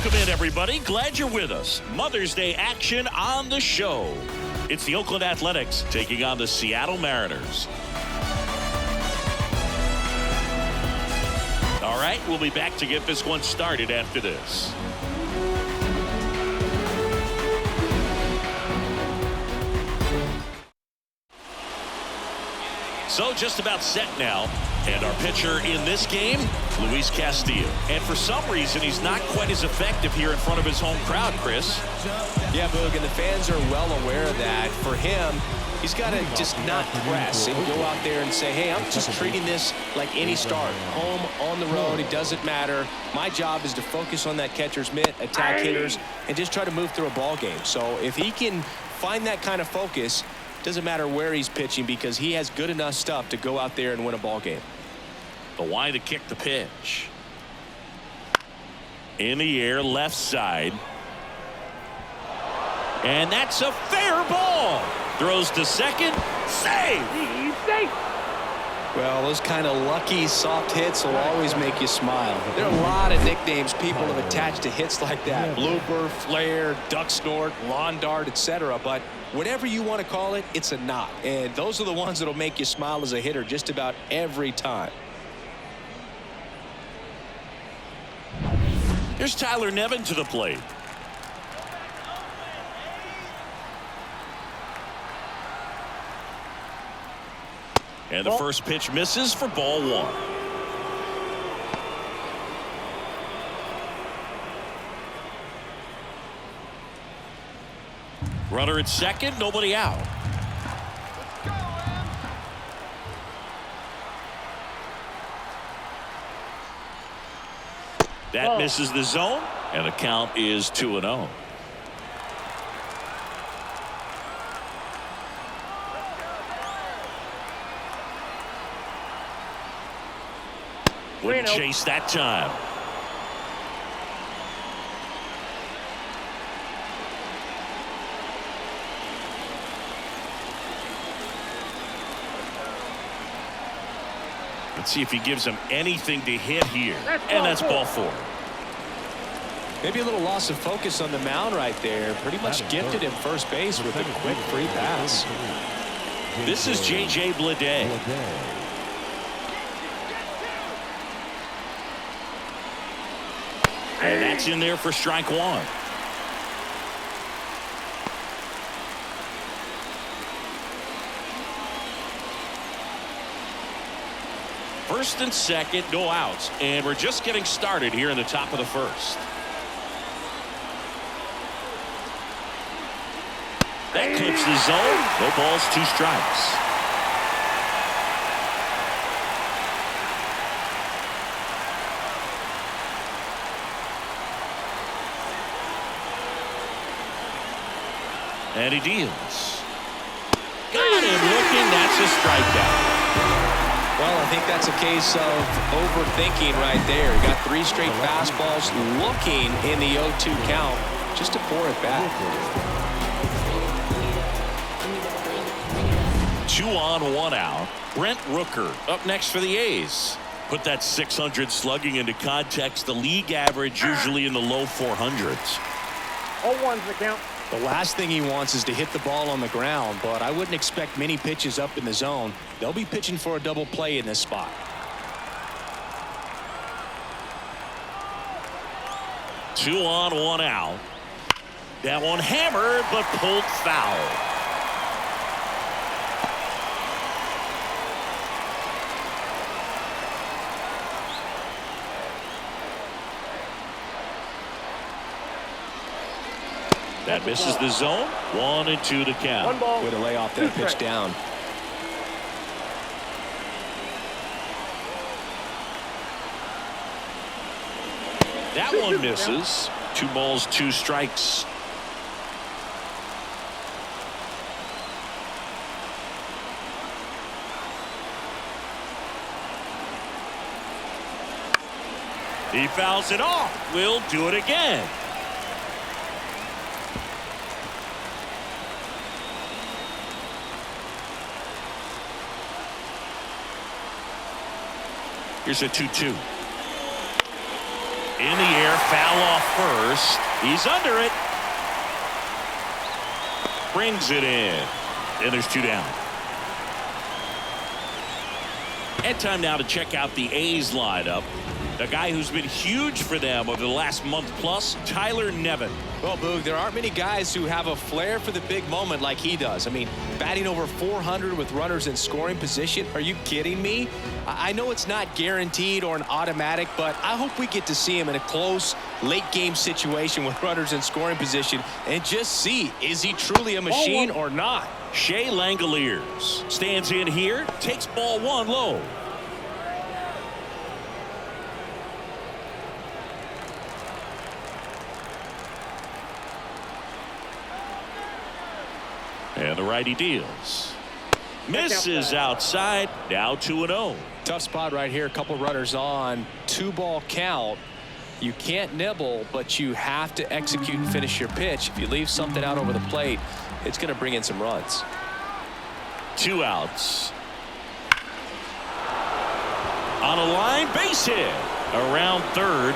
Welcome in, everybody. Glad you're with us. Mother's Day action on the show. It's the Oakland Athletics taking on the Seattle Mariners. All right, we'll be back to get this one started after this. So just about set now. And our pitcher in this game, Luis Castillo. And for some reason, he's not quite as effective here in front of his home crowd, Chris. Yeah, Boog, and the fans are well aware of that. For him, he's got to just not press and go out there and say, hey, I'm just treating this like any start. Home, on the road, it doesn't matter. My job is to focus on that catcher's mitt, attack hitters, and just try to move through a ball game. So if he can find that kind of focus, doesn't matter where he's pitching because he has good enough stuff to go out there and win a ball game. The why to kick the pitch. In the air, left side. And that's a fair ball. Throws to second. Save. Safe. Well, those kind of lucky soft hits will always make you smile. There are a lot of nicknames people have attached to hits like that. Blooper, flare, duck snort, lawn dart, etc. But whatever you want to call it, it's a knot. And those are the ones that'll make you smile as a hitter just about every time. Here's Tyler Nevin to the plate. And the first pitch misses for ball one. Runner at second, nobody out. That misses the zone, and the count is 2-0. Wouldn't chase that time. Let's see if he gives him anything to hit here. And that's ball four. Maybe a little loss of focus on the mound right there. Pretty much gifted him first base with a quick free pass. This is J.J. Bleday. And that's in there for strike one. First and second, no outs. And we're just getting started here in the top of the first. That clips the zone. No balls, two strikes. And he deals. Got him looking. That's a strikeout. Well, I think that's a case of overthinking right there. He got 3 straight fastballs looking in the 0-2 count just to pour it back. 2 on, 1 out. Brent Rooker up next for the A's. Put that 600 slugging into context. The league average usually in the low 400s. 0-1's the count. The last thing he wants is to hit the ball on the ground, but I wouldn't expect many pitches up in the zone. They'll be pitching for a double play in this spot. Two on, 1 out. That one hammered, but pulled foul. That misses the zone. 1-2 to count. 1 ball. Way to lay off that pitch down. That one misses. 2 balls, 2 strikes. He fouls it off. We'll do it again. Here's a 2-2. In the air, foul off first. He's under it. Brings it in. And there's 2 down. And time now to check out the A's lineup. The guy who's been huge for them over the last month plus, Tyler Nevin. Well, Boog, there aren't many guys who have a flair for the big moment like he does. I mean, batting over 400 with runners in scoring position. Are you kidding me? I know it's not guaranteed or an automatic, but I hope we get to see him in a close, late-game situation with runners in scoring position and just see, is he truly a machine or not? Shea Langoliers stands in here, takes ball 1 low. And the righty deals. Misses outside. Now 2-0. Tough spot right here. A couple runners on. 2-ball count. You can't nibble, but you have to execute and finish your pitch. If you leave something out over the plate, it's going to bring in some runs. 2 outs. On a line, base hit. Around third.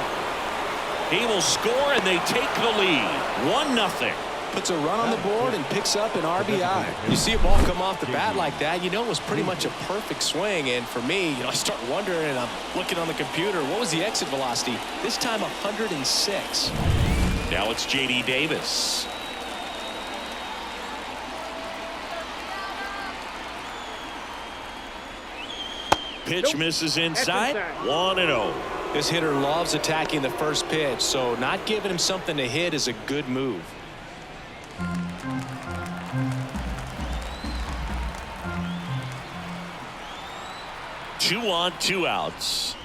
He will score, and they take the lead. 1-0. Puts a run on the board and picks up an RBI. You see a ball come off the bat like that, you know it was pretty much a perfect swing. And for me, I start wondering, and I'm looking on the computer, what was the exit velocity? This time 106. Now it's J.D. Davis. Pitch misses inside. 1-0. This hitter loves attacking the first pitch, so not giving him something to hit is a good move. Two on, 2 outs.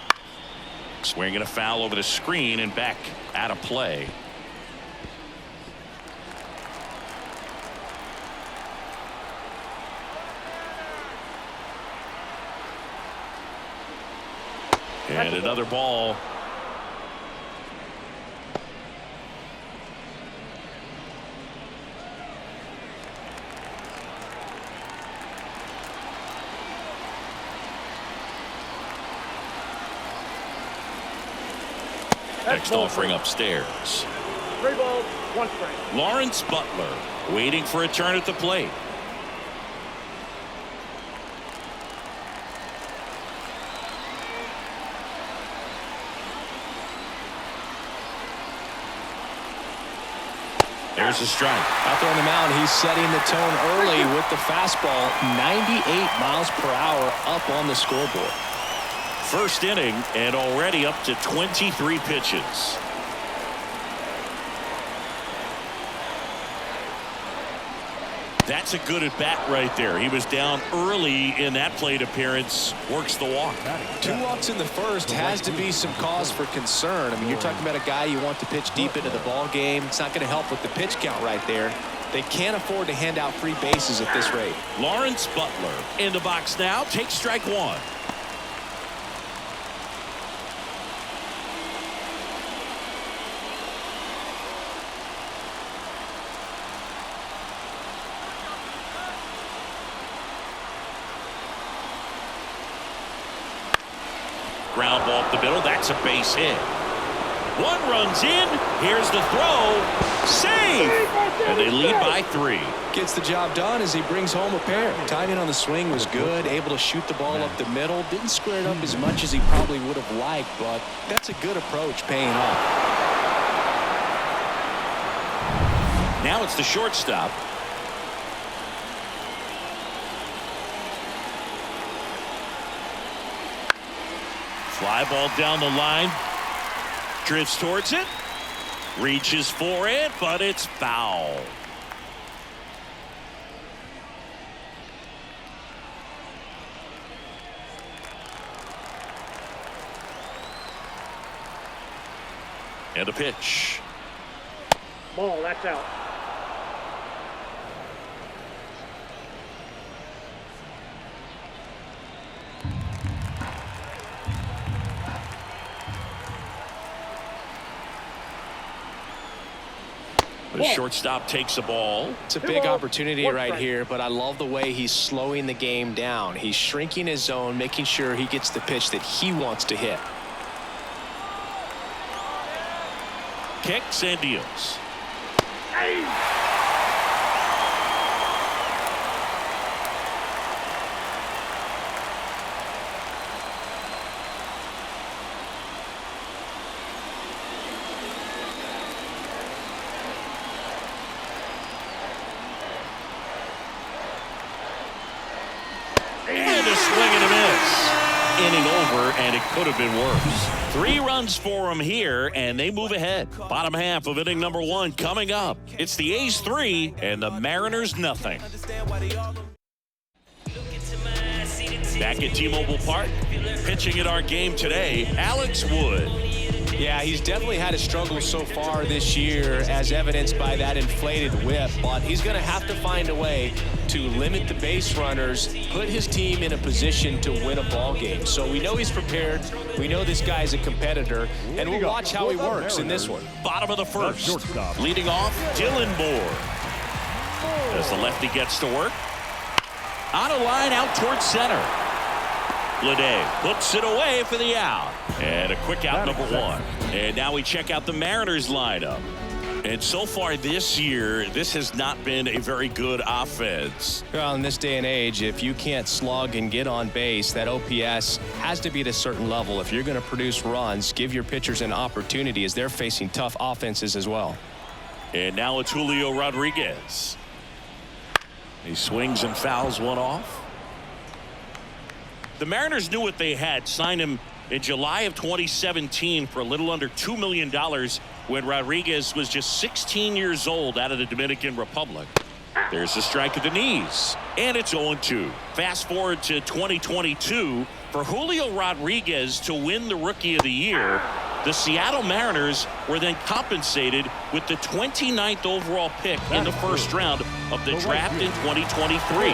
Swinging a foul over the screen and back out of play. And another ball. Next offering upstairs. 3 balls, 1 strike. Lawrence Butler waiting for a turn at the plate. There's a strike. Out there on the mound, he's setting the tone early with the fastball. 98 miles per hour up on the scoreboard. First inning and already up to 23 pitches. That's a good at bat right there. He was down early in that plate appearance. Works the walk. 2 walks in the first has to be some cause for concern. I mean, you're talking about a guy you want to pitch deep into the ball game. It's not going to help with the pitch count right there. They can't afford to hand out free bases at this rate. Lawrence Butler in the box now. Takes strike one. Ground ball up the middle. That's a base hit. One runs in. Here's the throw. Save! And they lead by 3. Gets the job done as he brings home a pair. Timing on the swing was good. Able to shoot the ball up the middle. Didn't square it up as much as he probably would have liked, but that's a good approach paying off. Now it's the shortstop. Fly ball down the line. Drifts towards it. Reaches for it, but it's foul. And a pitch. Ball, that's out. The shortstop takes the ball. It's a big opportunity right here, but I love the way he's slowing the game down. He's shrinking his zone, making sure he gets the pitch that he wants to hit. Kicks and deals. And a swing and a miss. Inning over, and it could have been worse. 3 runs for them here, and they move ahead. Bottom half of inning number 1 coming up. It's the A's 3 and the Mariners nothing. Back at T-Mobile Park, pitching at our game today, Alex Wood. Yeah, he's definitely had a struggle so far this year, as evidenced by that inflated whip, but he's going to have to find a way to limit the base runners, put his team in a position to win a ball game. So we know he's prepared. We know this guy's a competitor, and we'll watch how he works in this one. Bottom of the first. Leading off, Dylan Moore. As the lefty gets to work. On a line out towards center. Lede hooks it away for the out. And a quick out, number 1. And now we check out the Mariners lineup. And so far this year, this has not been a very good offense. Well, in this day and age, if you can't slug and get on base, that OPS has to be at a certain level. If you're going to produce runs, give your pitchers an opportunity as they're facing tough offenses as well. And now it's Julio Rodriguez. He swings and fouls one off. The Mariners knew what they had. Signed him in July of 2017 for a little under $2 million when Rodriguez was just 16 years old out of the Dominican Republic. There's a strike at the knees, and it's 0-2. Fast forward to 2022. For Julio Rodriguez to win the Rookie of the Year, the Seattle Mariners were then compensated with the 29th overall pick in the first round of the draft in 2023.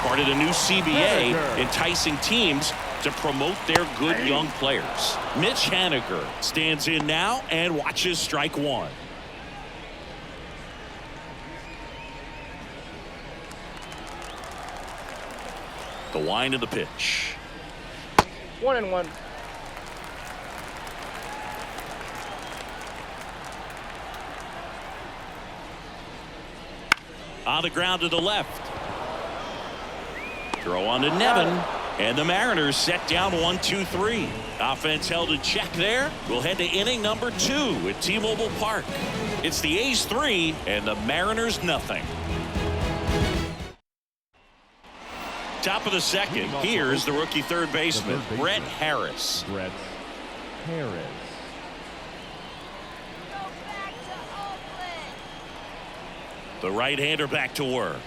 Part of the new CBA, enticing teams to promote their good young players. Mitch Haniger stands in now and watches strike 1. The wind of the pitch. 1-1. On the ground to the left. Throw on to Nevin. And the Mariners set down 1-2-3. Offense held in check there. We'll head to inning number 2 at T-Mobile Park. It's the A's 3 and the Mariners nothing. Top of the second. Here's the rookie third baseman, Brett Harris. Brett Harris. The right-hander back to work.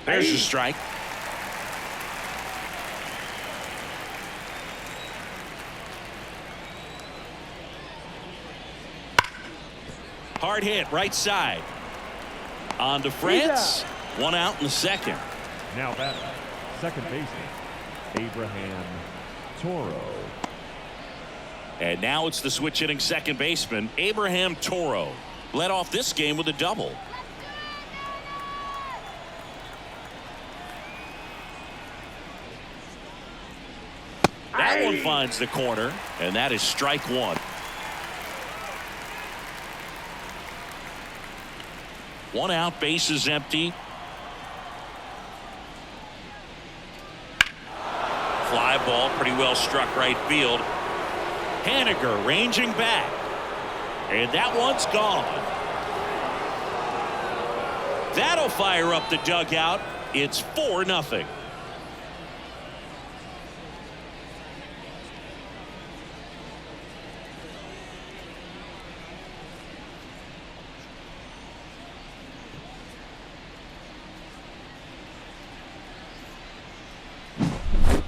There's your strike. Hard hit, right side. On to France. One out in the second. Now batting, second baseman, Abraham Toro. And now it's the switch hitting second baseman, Abraham Toro. Led off this game with a double. That one finds the corner, and that is strike one. One out, bases empty. Fly ball, pretty well struck right field. Haniger ranging back, and that one's gone. That'll fire up the dugout. It's 4-0.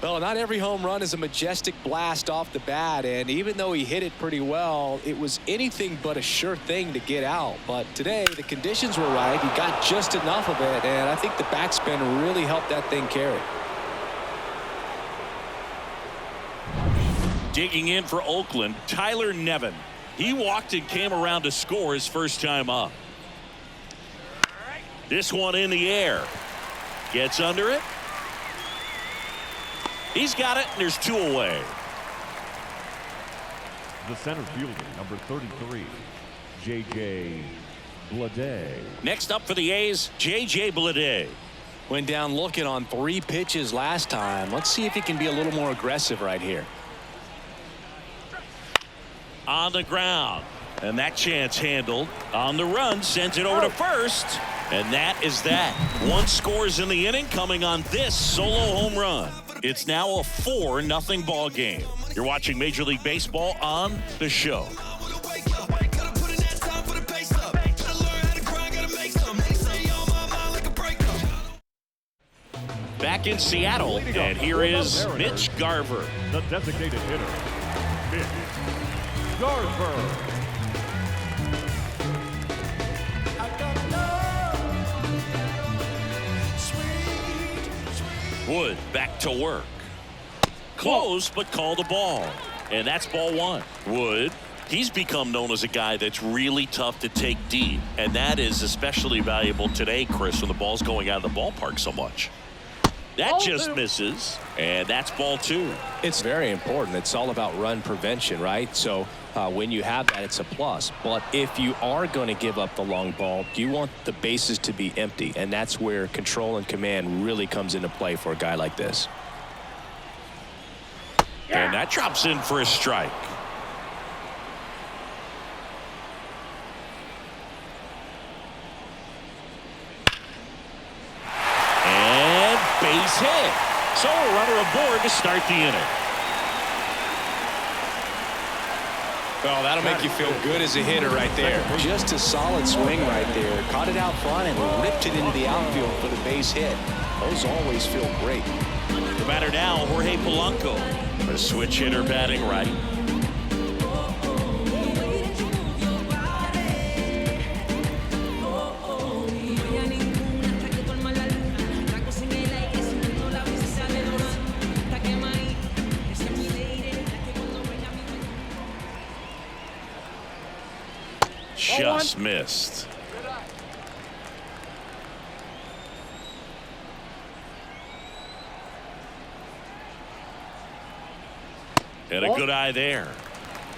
Well, not every home run is a majestic blast off the bat, and even though he hit it pretty well, it was anything but a sure thing to get out. But today, the conditions were right. He got just enough of it, and I think the backspin really helped that thing carry. Digging in for Oakland, Tyler Nevin. He walked and came around to score his first time up. This one in the air. Gets under it. He's got it, and there's 2 away. The center fielder, number 33, J.J. Bleday. Next up for the A's, J.J. Bleday. Went down looking on 3 pitches last time. Let's see if he can be a little more aggressive right here. On the ground, and that chance handled. On the run, sends it over to first, and that is that. 1 scores in the inning, coming on this solo home run. It's now a 4-0 ball game. You're watching Major League Baseball on The Show. Back in Seattle, and here is Mitch Garver. The designated hitter, Mitch Garver. Wood back to work. Close, but called the ball. And that's ball 1. Wood, he's become known as a guy that's really tough to take deep. And that is especially valuable today, Chris, when the ball's going out of the ballpark so much. That just misses, and that's ball 2. It's very important. It's all about run prevention, right? So when you have that, it's a plus. But if you are going to give up the long ball, you want the bases to be empty, and that's where control and command really comes into play for a guy like this. And that drops in for a strike. And base hit. So a runner aboard to start the inning. Well, that'll make you feel good as a hitter right there. Just a solid swing right there. Caught it out front and ripped it into the outfield for the base hit. Those always feel great. The batter now, Jorge Polanco. A switch hitter batting right. Just missed. And a good eye there.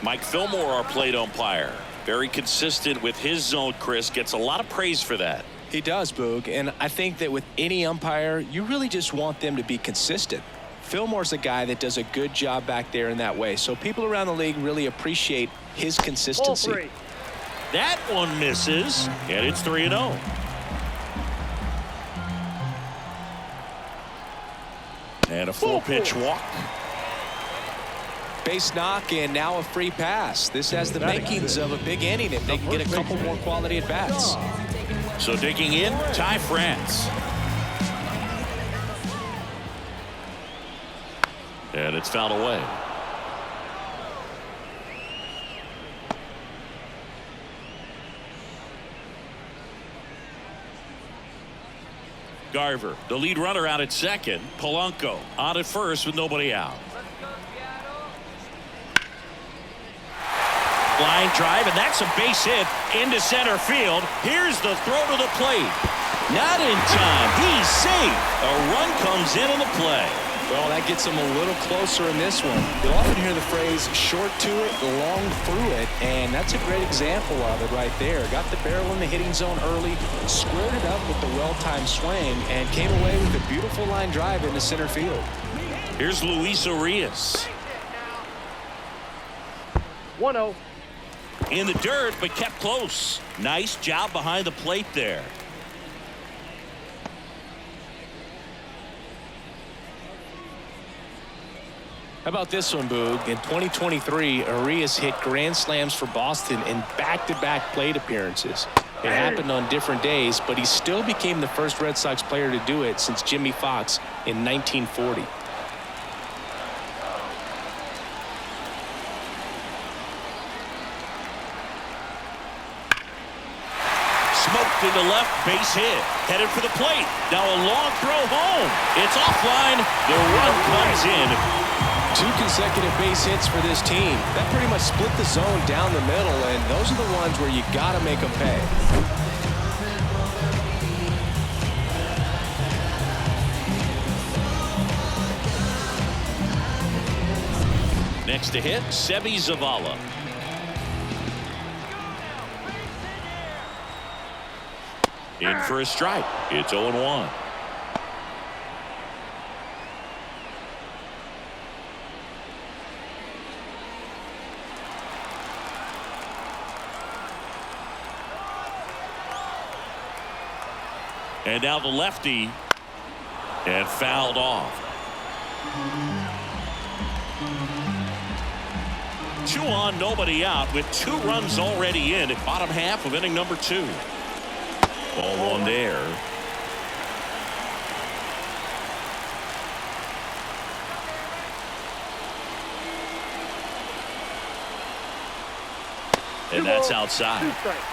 Mike Fillmore, our plate umpire. Very consistent with his zone, Chris. Gets a lot of praise for that. He does, Boog. And I think that with any umpire, you really just want them to be consistent. Fillmore's a guy that does a good job back there in that way. So people around the league really appreciate his consistency. That one misses, and it's 3-0. And a full-pitch walk. Base knock, and now a free pass. This has the makings of a big inning if they can get a couple more quality at-bats. So digging in, Ty France. And it's fouled away. Garver, the lead runner, out at second. Polanco on at first with nobody out. Line drive, and that's a base hit into center field. Here's the throw to the plate. Not in time. He's safe. A run comes in on the play. Well, that gets him a little closer in this one. You'll often hear the phrase short to it, long through it, and that's a great example of it right there. Got the barrel in the hitting zone early, squared it up with the well-timed swing, and came away with a beautiful line drive into center field. Here's Luis Urias. 1-0. In the dirt, but kept close. Nice job behind the plate there. How about this one, Boog? In 2023, Urias hit grand slams for Boston in back-to-back plate appearances. It happened on different days, but he still became the first Red Sox player to do it since Jimmy Fox in 1940. Smoked into left, base hit. Headed for the plate. Now a long throw home. It's offline. The run comes in. 2 consecutive base hits for this team. That pretty much split the zone down the middle, and those are the ones where you got to make them pay. Next to hit, Seby Zavala. In for a strike. It's 0-1. And now the lefty, and fouled off. 2 on, nobody out, with 2 runs already in at bottom half of inning number 2. Ball 1 there. And that's outside. 2 strikes.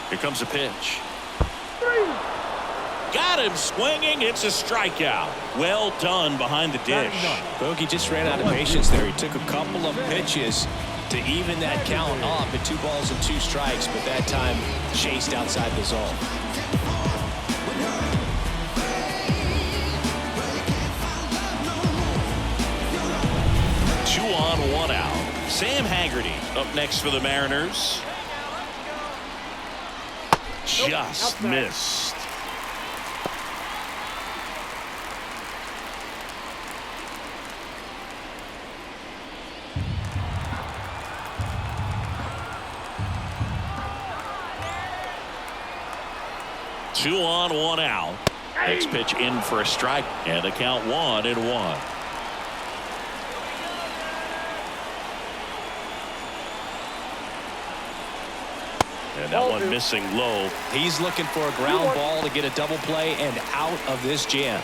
Here comes a pitch. Got him swinging. It's a strikeout. Well done behind the dish. Bogey just ran out of patience there. He took a couple of pitches to even that count up at 2 balls and 2 strikes, but that time chased outside the zone. Two on, 1 out. Sam Haggerty up next for the Mariners. Just missed. Two on, 1 out. Next pitch in for a strike, and the count 1-1. And that one missing low. He's looking for a ground ball to get a double play and out of this jam.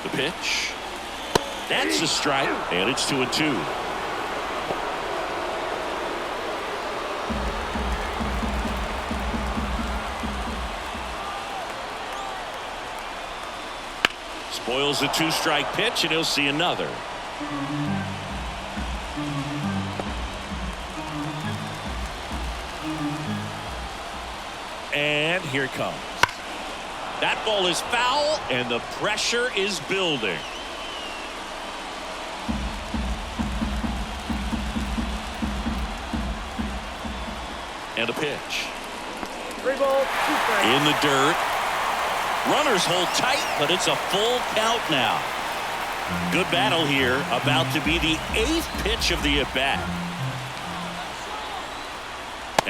The pitch. That's a strike, and it's 2-2. Spoils the 2-strike pitch, and he'll see another. And here it comes. That ball is foul, and the pressure is building. And a pitch. 3 balls, 2 strikes. In the dirt. Runners hold tight, but it's a full count now. Good battle here, about to be the 8th pitch of the at-bat.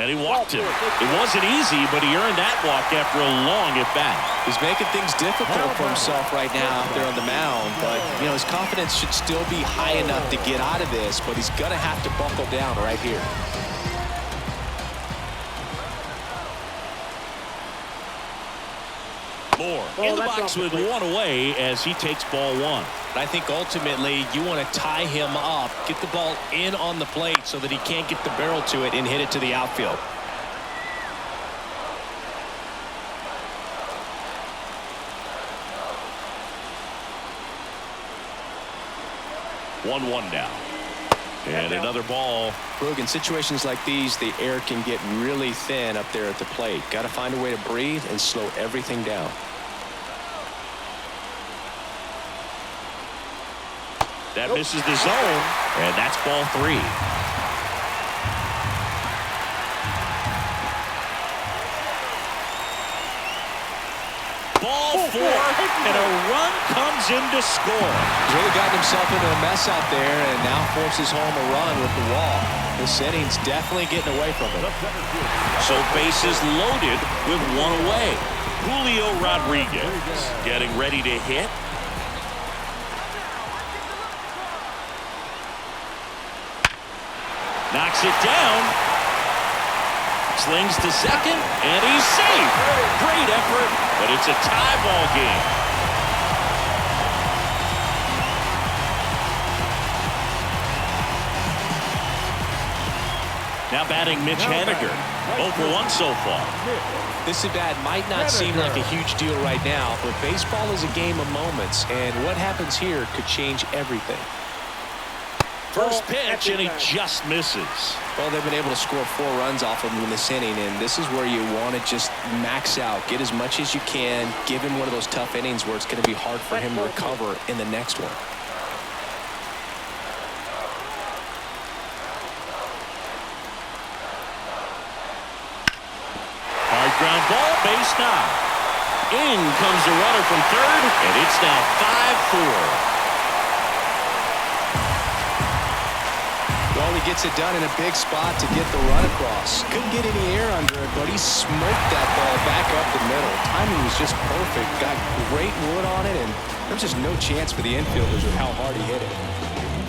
And he walked him. It wasn't easy, but he earned that walk after a long at-bat. He's making things difficult for himself right now out there on the mound, but you know his confidence should still be high enough to get out of this, but he's gonna have to buckle down right here. Moore Oh, in the that's box off the with plate. one away as he takes ball one. But I think ultimately you want to tie him up, get the ball in on the plate so that he can't get the barrel to it and hit it to the outfield. One now. And another ball. Boog, in situations like these, the air can get really thin up there at the plate. Got to find a way to breathe and slow everything down. That misses the zone, and that's ball three. Ball four, and a run comes in to score. He's really gotten himself into a mess out there and now forces home a run with the wall. This inning's definitely getting away from him. So bases loaded with one away. Julio Rodriguez getting ready to hit. Knocks it down. Slings to second, and he's safe. Great effort, but it's a tie ball game. Now batting Mitch Haniger. 0 for 1 so far. This at bat might not seem like a huge deal right now, but baseball is a game of moments, and what happens here could change everything. First pitch, and he just misses. Well, they've been able to score 4 runs off of him in this inning, and this is where you want to just max out, get as much as you can, give him one of those tough innings where it's going to be hard for him to recover in the next one. Hard ground ball, base now. In comes the runner from third, and it's now 5-4. Well, he gets it done in a big spot to get the run across. Couldn't get any air under it, but he smoked that ball back up the middle. Timing was just perfect. Got great wood on it, and there's just no chance for the infielders with how hard he hit it.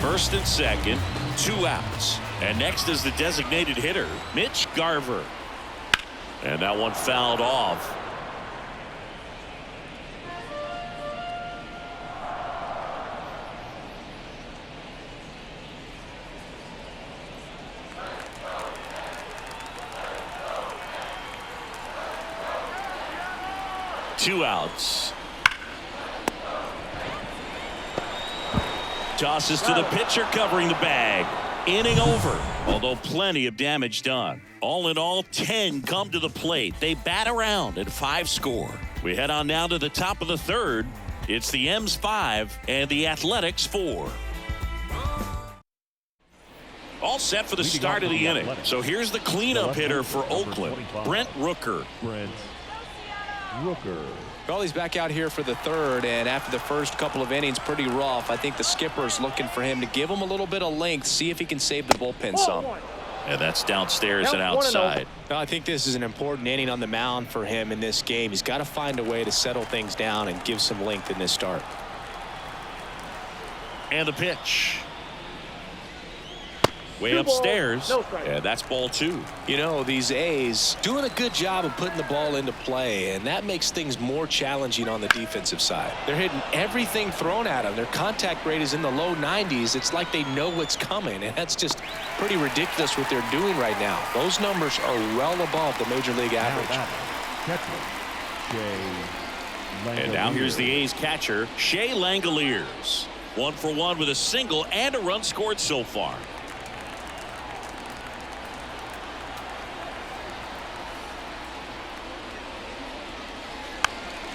First and second, 2 outs. And next is the designated hitter, Mitch Garver. And that one fouled off. Two outs. Tosses to the pitcher covering the bag. Inning over, although plenty of damage done. All in all, 10 come to the plate. They bat around and 5 score. We head on now to the top of the third. It's the M's 5 and the Athletics 4. All set for the start of the inning. So here's the cleanup hitter for Oakland, Brent Rooker. Well, he's back out here for the third, and after the first couple of innings, pretty rough. I think the skipper's looking for him to give him a little bit of length, see if he can save the bullpen some. And that's downstairs and outside. Well, I think this is an important inning on the mound for him in this game. He's got to find a way to settle things down and give some length in this start. And the pitch. Way upstairs, and that's ball 2. You know, these A's doing a good job of putting the ball into play, and that makes things more challenging on the defensive side. They're hitting everything thrown at them. Their contact rate is in the low 90s. It's like they know what's coming, and that's just pretty ridiculous what they're doing right now. Those numbers are well above the major league average. And now here's the A's catcher, Shea Langoliers. 1 for 1 with a single and a run scored so far.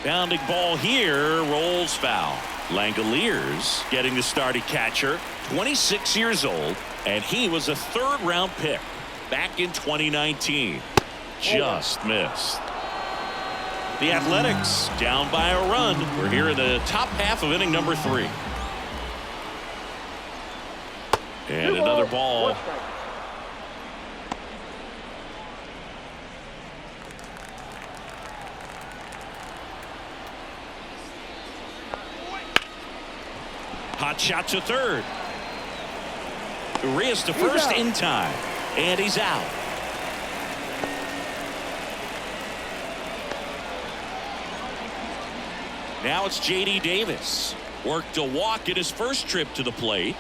Bounding ball here, rolls foul. Langoliers getting the start at catcher, 26 years old, and he was a 3rd-round pick back in 2019. Just missed. The Athletics down by a run. We're here in the top half of inning number 3. And another ball. Hot shot to third. Urias to first in time. And he's out. Now it's J.D. Davis. Worked a walk in his first trip to the plate.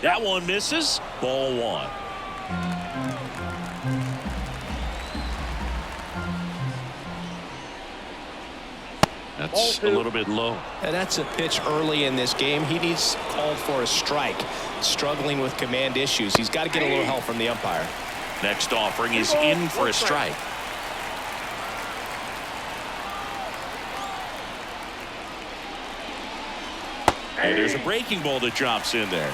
That one misses. Ball one. That's a little bit low. And that's a pitch early in this game. He needs called for a strike. Struggling with command issues. He's got to get a little help from the umpire. Next offering is in for a strike. And there's a breaking ball that drops in there.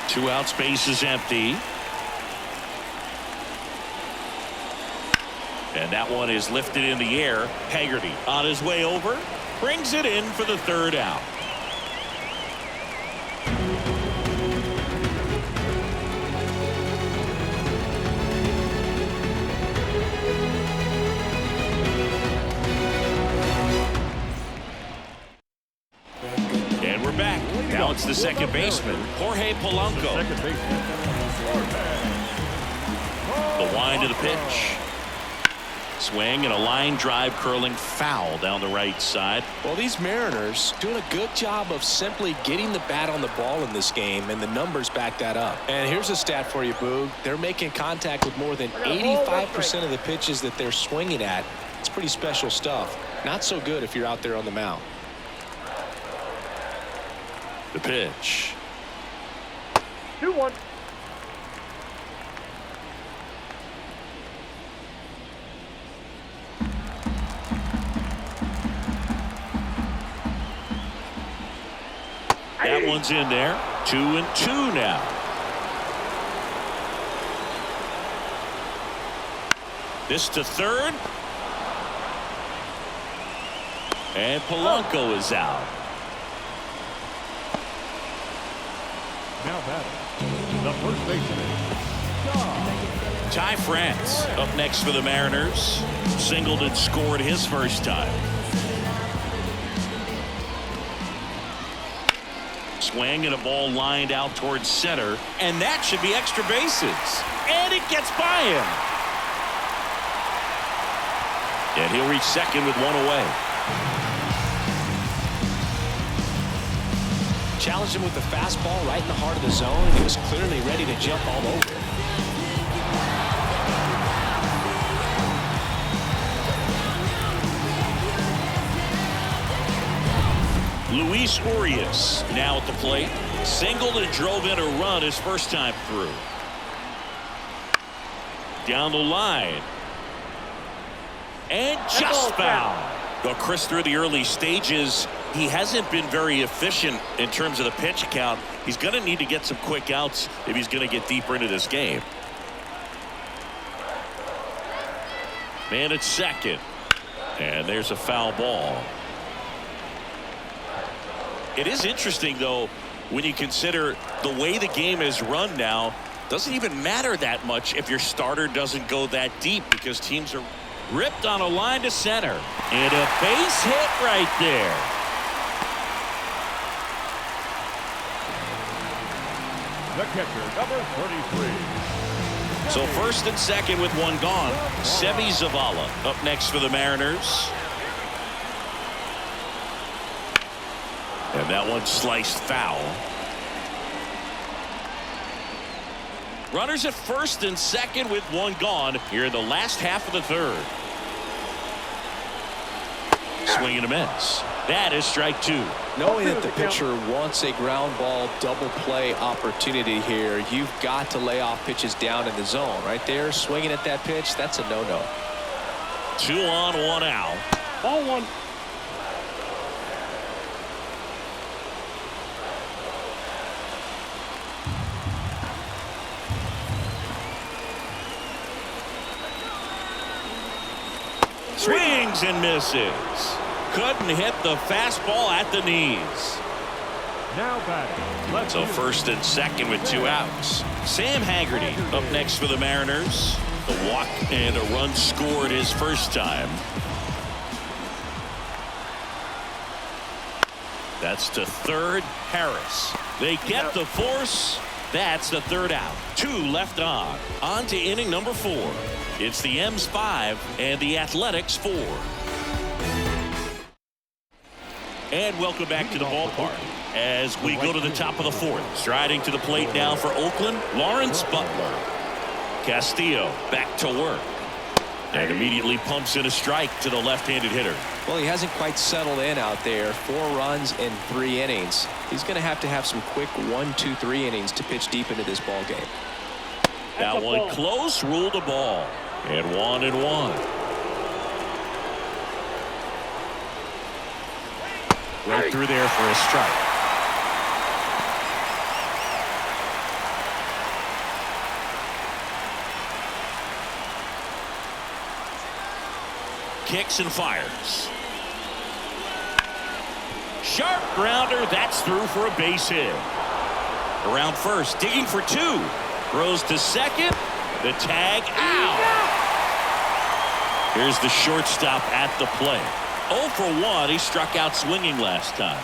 2 outs, base is empty. And that one is lifted in the air. Haggerty on his way over. Brings it in for the 3rd out. And we're back. Now it's the second baseman, Jorge Polanco. Second baseman. The wind to the pitch. Swing and a line drive curling foul down the right side. Well, these Mariners doing a good job of simply getting the bat on the ball in this game, and the numbers back that up. And here's a stat for you, Boog. They're making contact with more than 85% of the pitches that they're swinging at. It's pretty special stuff. Not so good if you're out there on the mound. The pitch. 2-1. That one's in there. 2-2 now. This to third. And Polanco is out. Now batting, the first baseman. Ty France up next for the Mariners. Singleton scored his first time. Swing and a ball lined out towards center, and that should be extra bases, and it gets by him, and he'll reach second with 1 away. Challenged him with the fastball right in the heart of the zone, and he was clearly ready to jump all over it. Luis Urias now at the plate. Singled and drove in a run his first time through. Down the line. And just foul. Well, Chris, through the early stages, he hasn't been very efficient in terms of the pitch count. He's going to need to get some quick outs if he's going to get deeper into this game. Man at second. And there's a foul ball. It is interesting, though, when you consider the way the game is run now. Doesn't even matter that much if your starter doesn't go that deep, because teams are ripped on a line to center. And a base hit right there. The catcher, number 33. So first and second with 1 gone. Seby Zavala up next for the Mariners. And that one sliced foul. Runners at first and second with 1 gone here in the last half of the 3rd. Swing and a miss. That is strike 2. Knowing that the pitcher wants a ground ball double play opportunity here, you've got to lay off pitches down in the zone. Right there, swinging at that pitch, that's a no-no. 2 on, 1 out. Ball 1. Swings and misses. Couldn't hit the fastball at the knees. Now batting, left So field. first and second with 2 outs. Sam Haggerty up next for the Mariners. The walk and a run scored his first time. That's to third. Harris. They get the force, That's the third out. 2 left on. On to inning number 4. It's the M's 5 and the Athletics 4. And welcome back to the ballpark as we go to the top of the 4th. Striding to the plate now for Oakland, Lawrence Butler. Castillo back to work. And immediately pumps in a strike to the left-handed hitter. Well, he hasn't quite settled in out there. 4 runs in 3 innings. He's going to have some quick 1, 2, 3 innings to pitch deep into this ball game. That one close, ruled a ball. And 1-1. Right through there for a strike. Kicks and fires. Sharp grounder. That's through for a base hit. Around first, digging for 2. Throws to second. The tag out. Here's the shortstop at the plate. 0 for 1. He struck out swinging last time.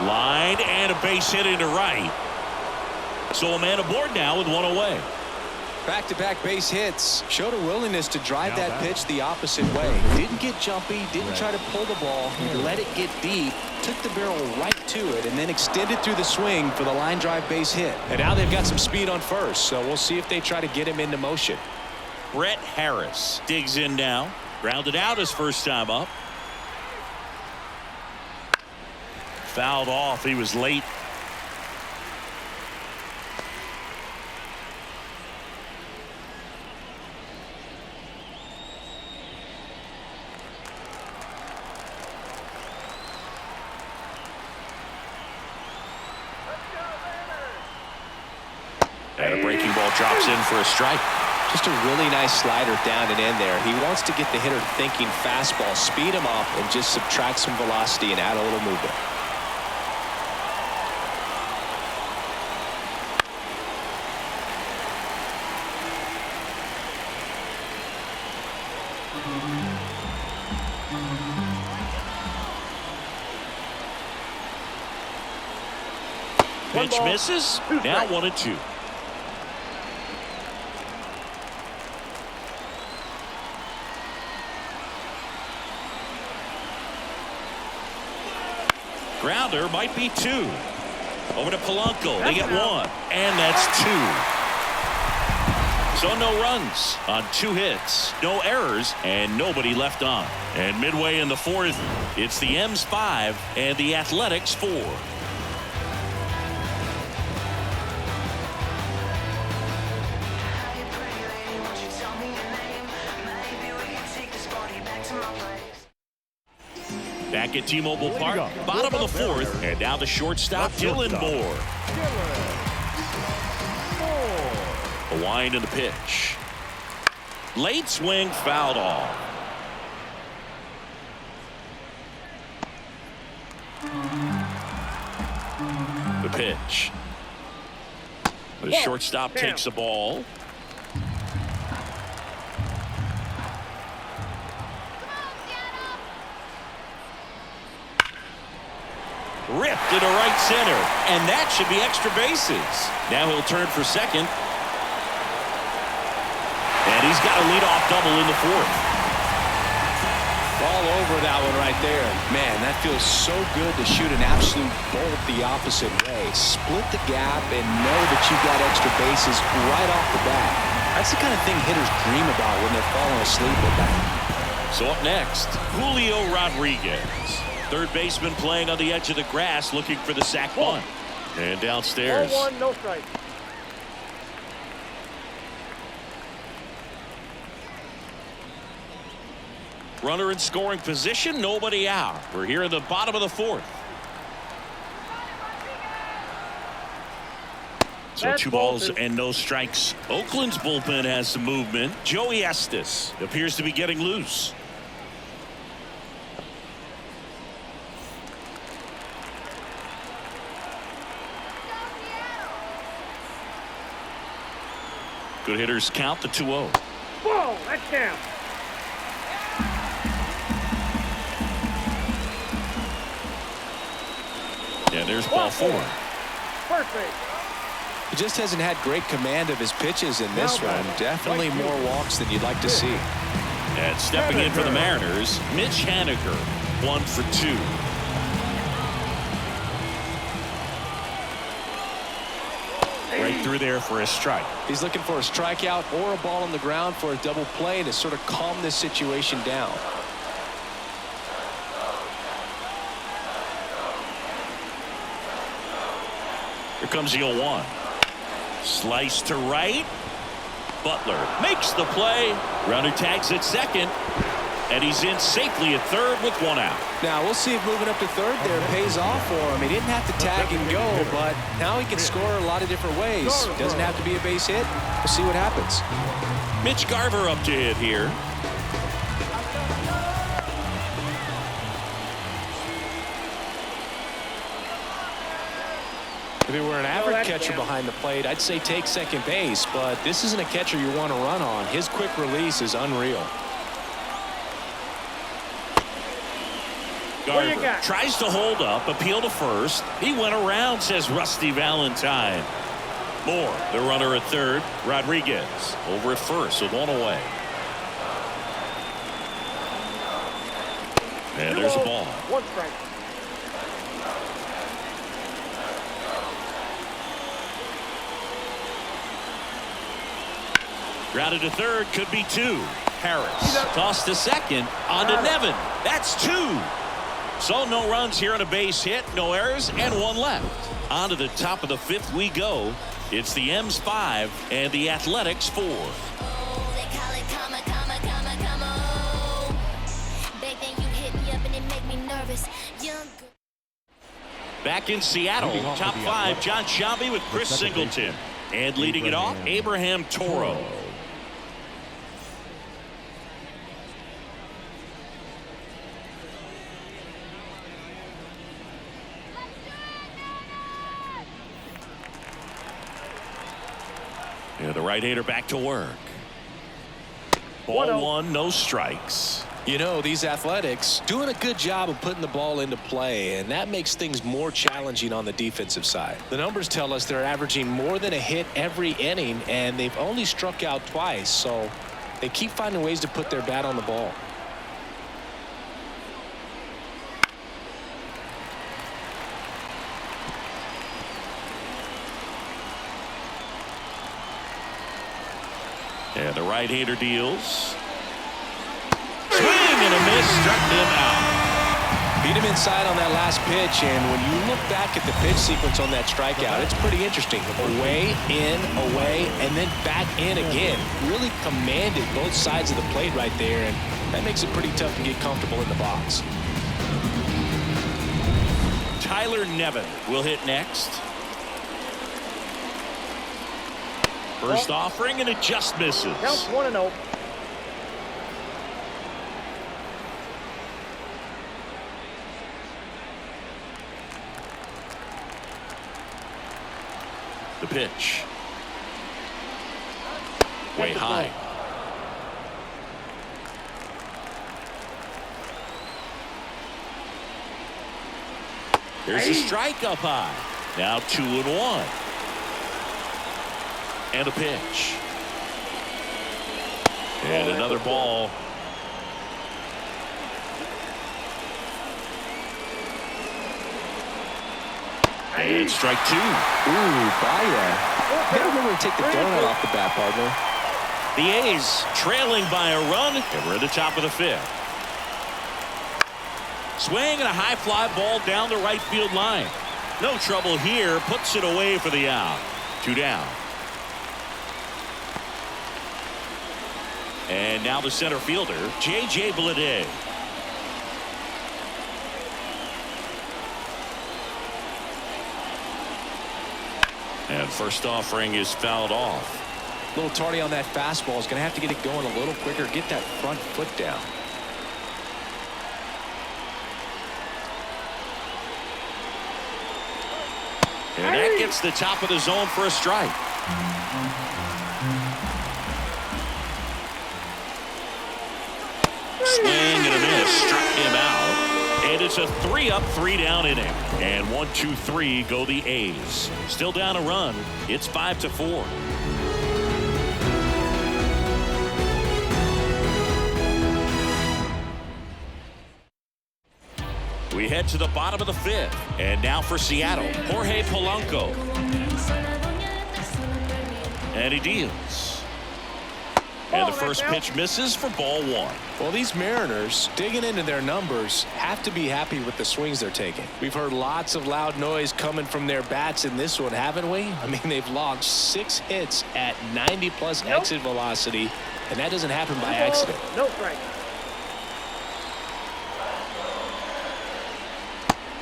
Line and a base hit into right. So a man aboard now with 1 away. Back-to-back base hits. Showed a willingness to drive that pitch the opposite way. Didn't get jumpy, didn't try to pull the ball. He let it get deep, took the barrel right to it, and then extended through the swing for the line drive base hit. And now they've got some speed on first, so we'll see if they try to get him into motion. Brett Harris digs in now. Grounded out his first time up. Fouled off. He was late. And a breaking ball drops in for a strike. Just a really nice slider down and in there. He wants to get the hitter thinking fastball, speed him up, and just subtract some velocity and add a little movement. Pitch misses. Now 1-2. Grounder might be 2. Over to Polanco. They get 1. And that's 2. So no runs on 2 hits. No errors. And nobody left on. And midway in the 4th, it's the M's 5 and the Athletics 4. Back at T-Mobile Park, bottom of the 4th, and now the shortstop, Dylan Moore. A wind in the pitch. Late swing, fouled off. The pitch. The shortstop takes the ball. Ripped into right center, and that should be extra bases. Now he'll turn for second. And he's got a leadoff double in the 4th. All over that one right there. Man, that feels so good to shoot an absolute bolt the opposite way. Split the gap and know that you've got extra bases right off the bat. That's the kind of thing hitters dream about when they're falling asleep at that. So up next, Julio Rodriguez. Third baseman playing on the edge of the grass, looking for the sac bunt. And downstairs. 1, no strike. Runner in scoring position, nobody out. We're here in the bottom of the 4th. So 2 balls and no strikes. Oakland's bullpen has some movement. Joey Estes appears to be getting loose. Good hitters count the 2-0. Whoa, that's down. And there's ball 4. First base. He just hasn't had great command of his pitches in this one. Definitely more walks than you'd like to see. And stepping in for the Mariners, Mitch Haniger, 1 for 2. Right through there for a strike. He's looking for a strikeout or a ball on the ground for a double play to sort of calm this situation down. Here comes the 0-1. Slice to right. Butler makes the play. Runner tags at second. And he's in safely at third with 1 out. Now we'll see if moving up to third there pays off for him. He didn't have to tag and go, but now he can score a lot of different ways. Doesn't have to be a base hit. We'll see what happens. Mitch Garver up to hit here. If he were an average catcher behind the plate, I'd say take second base, but this isn't a catcher you want to run on. His quick release is unreal. Garver tries to hold up, appeal to first. He went around, says Rusty Valentine. Moore, the runner at third. Rodriguez over at first with 1 away. And there's a ball. 1 strike. Grounded to third, could be 2. Harris tossed to second, on to Nevin. That's 2. So no runs here on a base hit, no errors, and 1 left. On to the top of the 5th we go. It's the M's 5 and the Athletics 4. Back in Seattle, top 5, John Shelby with Chris Singleton. And leading it off, Abraham Toro. Yeah, the right-hander back to work. Ball 1, no strikes. You know, these Athletics doing a good job of putting the ball into play, and that makes things more challenging on the defensive side. The numbers tell us they're averaging more than a hit every inning, and they've only struck out twice, so they keep finding ways to put their bat on the ball. And the right-hander deals. Swing and a miss, struck him out. Beat him inside on that last pitch, and when you look back at the pitch sequence on that strikeout, it's pretty interesting. Away, in, away, and then back in again. Really commanded both sides of the plate right there, and that makes it pretty tough to get comfortable in the box. Tyler Nevin will hit next. First offering, and it just misses. Counts 1-0. The pitch. Way high. There's a strike up high. Now 2-1. And a pitch. And another ball. And strike 2. Ooh, Baya. Never remember to take the donut off the bat, partner. The A's trailing by a run, and we're at the top of the 5th. Swing and a high fly ball down the right field line. No trouble here, puts it away for the out. 2 down. And now the center fielder, J.J. Bleday. And first offering is fouled off. A little tardy on that fastball. Is going to have to get it going a little quicker. Get that front foot down. And that gets the top of the zone for a strike. Swing and a miss. Struck him out. And it's a 3-up, 3-down inning. And 1, 2, 3 go the A's. Still down a run. It's 5-4. We head to the bottom of the 5th. And now for Seattle, Jorge Polanco. And he deals. And the first pitch misses for ball 1. Well, these Mariners, digging into their numbers, have to be happy with the swings they're taking. We've heard lots of loud noise coming from their bats in this one, haven't we? I mean, they've logged 6 hits at 90+ exit velocity, and that doesn't happen by accident. No strike.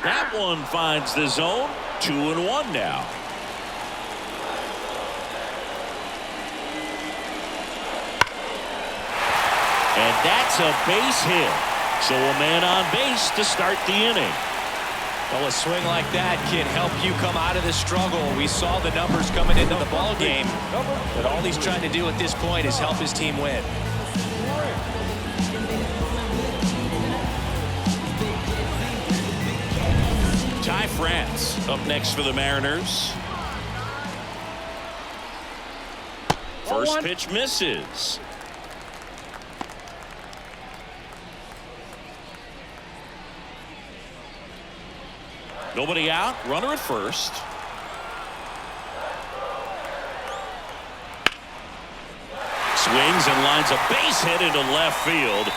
That one finds the zone. 2-1 now. And that's a base hit. So a man on base to start the inning. Well, a swing like that can help you come out of the struggle. We saw the numbers coming into the ball game, but all he's trying to do at this point is help his team win. Ty France up next for the Mariners. First pitch misses. Nobody out. Runner at first. Swings and lines a base hit into left field.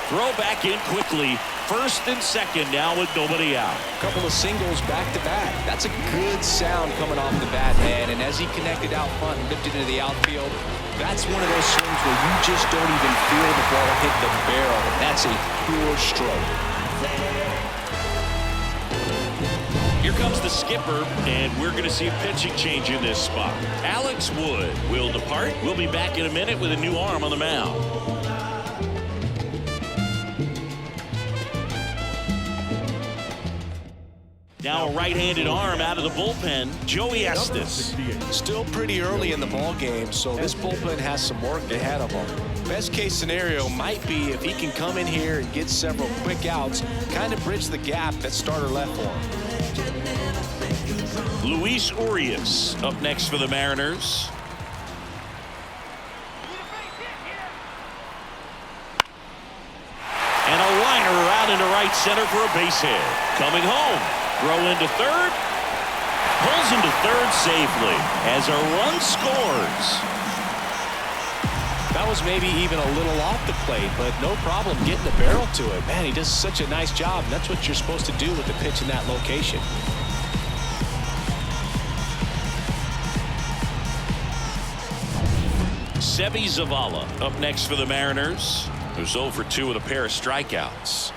Throw back in quickly. First and second now with nobody out. A couple of singles back to back. That's a good sound coming off the bat, man. And as he connected out front and lifted into the outfield, that's one of those swings where you just don't even feel the ball hit the barrel. That's a pure stroke. Here comes the skipper, and we're going to see a pitching change in this spot. Alex Wood will depart. We'll be back in a minute with a new arm on the mound. Now a right-handed arm out of the bullpen, Joey Estes. Still pretty early in the ball game, so this bullpen has some work ahead of them. Best case scenario might be if he can come in here and get several quick outs, kind of bridge the gap that starter left for him. Luis Urias up next for the Mariners. And a liner out into right center for a base hit. Coming home. Throw into third. Pulls him to third safely as a run scores. That was maybe even a little off the plate, but no problem getting the barrel to it. Man, he does such a nice job, and that's what you're supposed to do with the pitch in that location. Seby Zavala up next for the Mariners, who's 0 for 2 with a pair of strikeouts.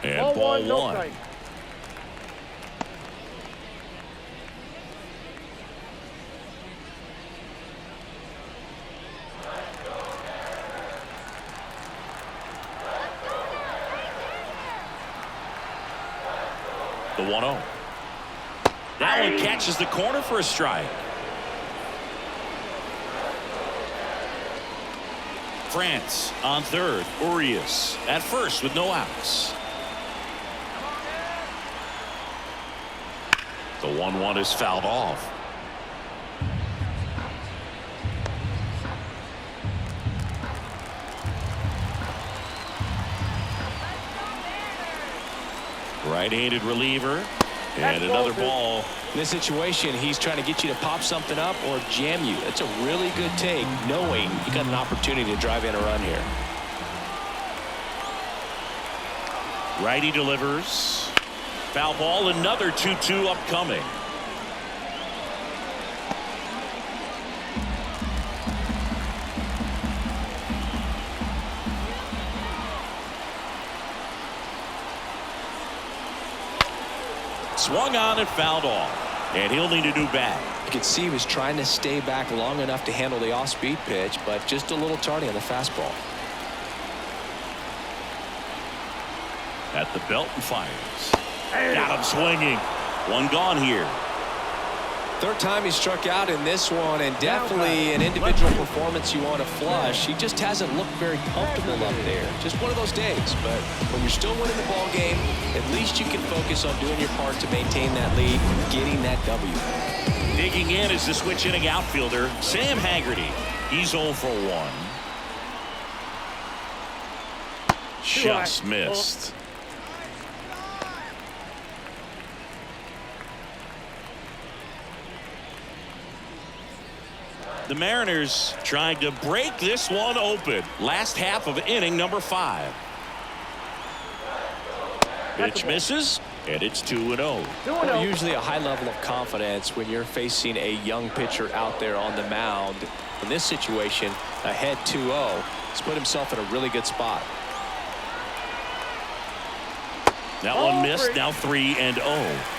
And ball 1. The 1-0. That one catches the corner for a strike. France on third. Urias at first with no outs. The 1-1 is fouled off. Right-handed reliever. And another ball. In this situation, he's trying to get you to pop something up or jam you. That's a really good take, knowing you got an opportunity to drive in a run here. Righty delivers. Foul ball, another 2-2 upcoming. Swung on and fouled off. And he'll need a new bat. You could see he was trying to stay back long enough to handle the off-speed pitch, but just a little tardy on the fastball. At the belt and fires. Got him swinging. One gone here. Third time he struck out in this one, and definitely an individual performance you want to flush. He just hasn't looked very comfortable up there. Just one of those days. But when you're still winning the ball game, at least you can focus on doing your part to maintain that lead and getting that W. Digging in is the switch inning outfielder, Sam Haggerty. He's 0 for 1. Just missed. The Mariners trying to break this one open. Last half of inning number 5. Pitch misses, and it's 2-0. Well, usually a high level of confidence when you're facing a young pitcher out there on the mound. In this situation, ahead 2-0. He's put himself in a really good spot. That one missed, now 3-0.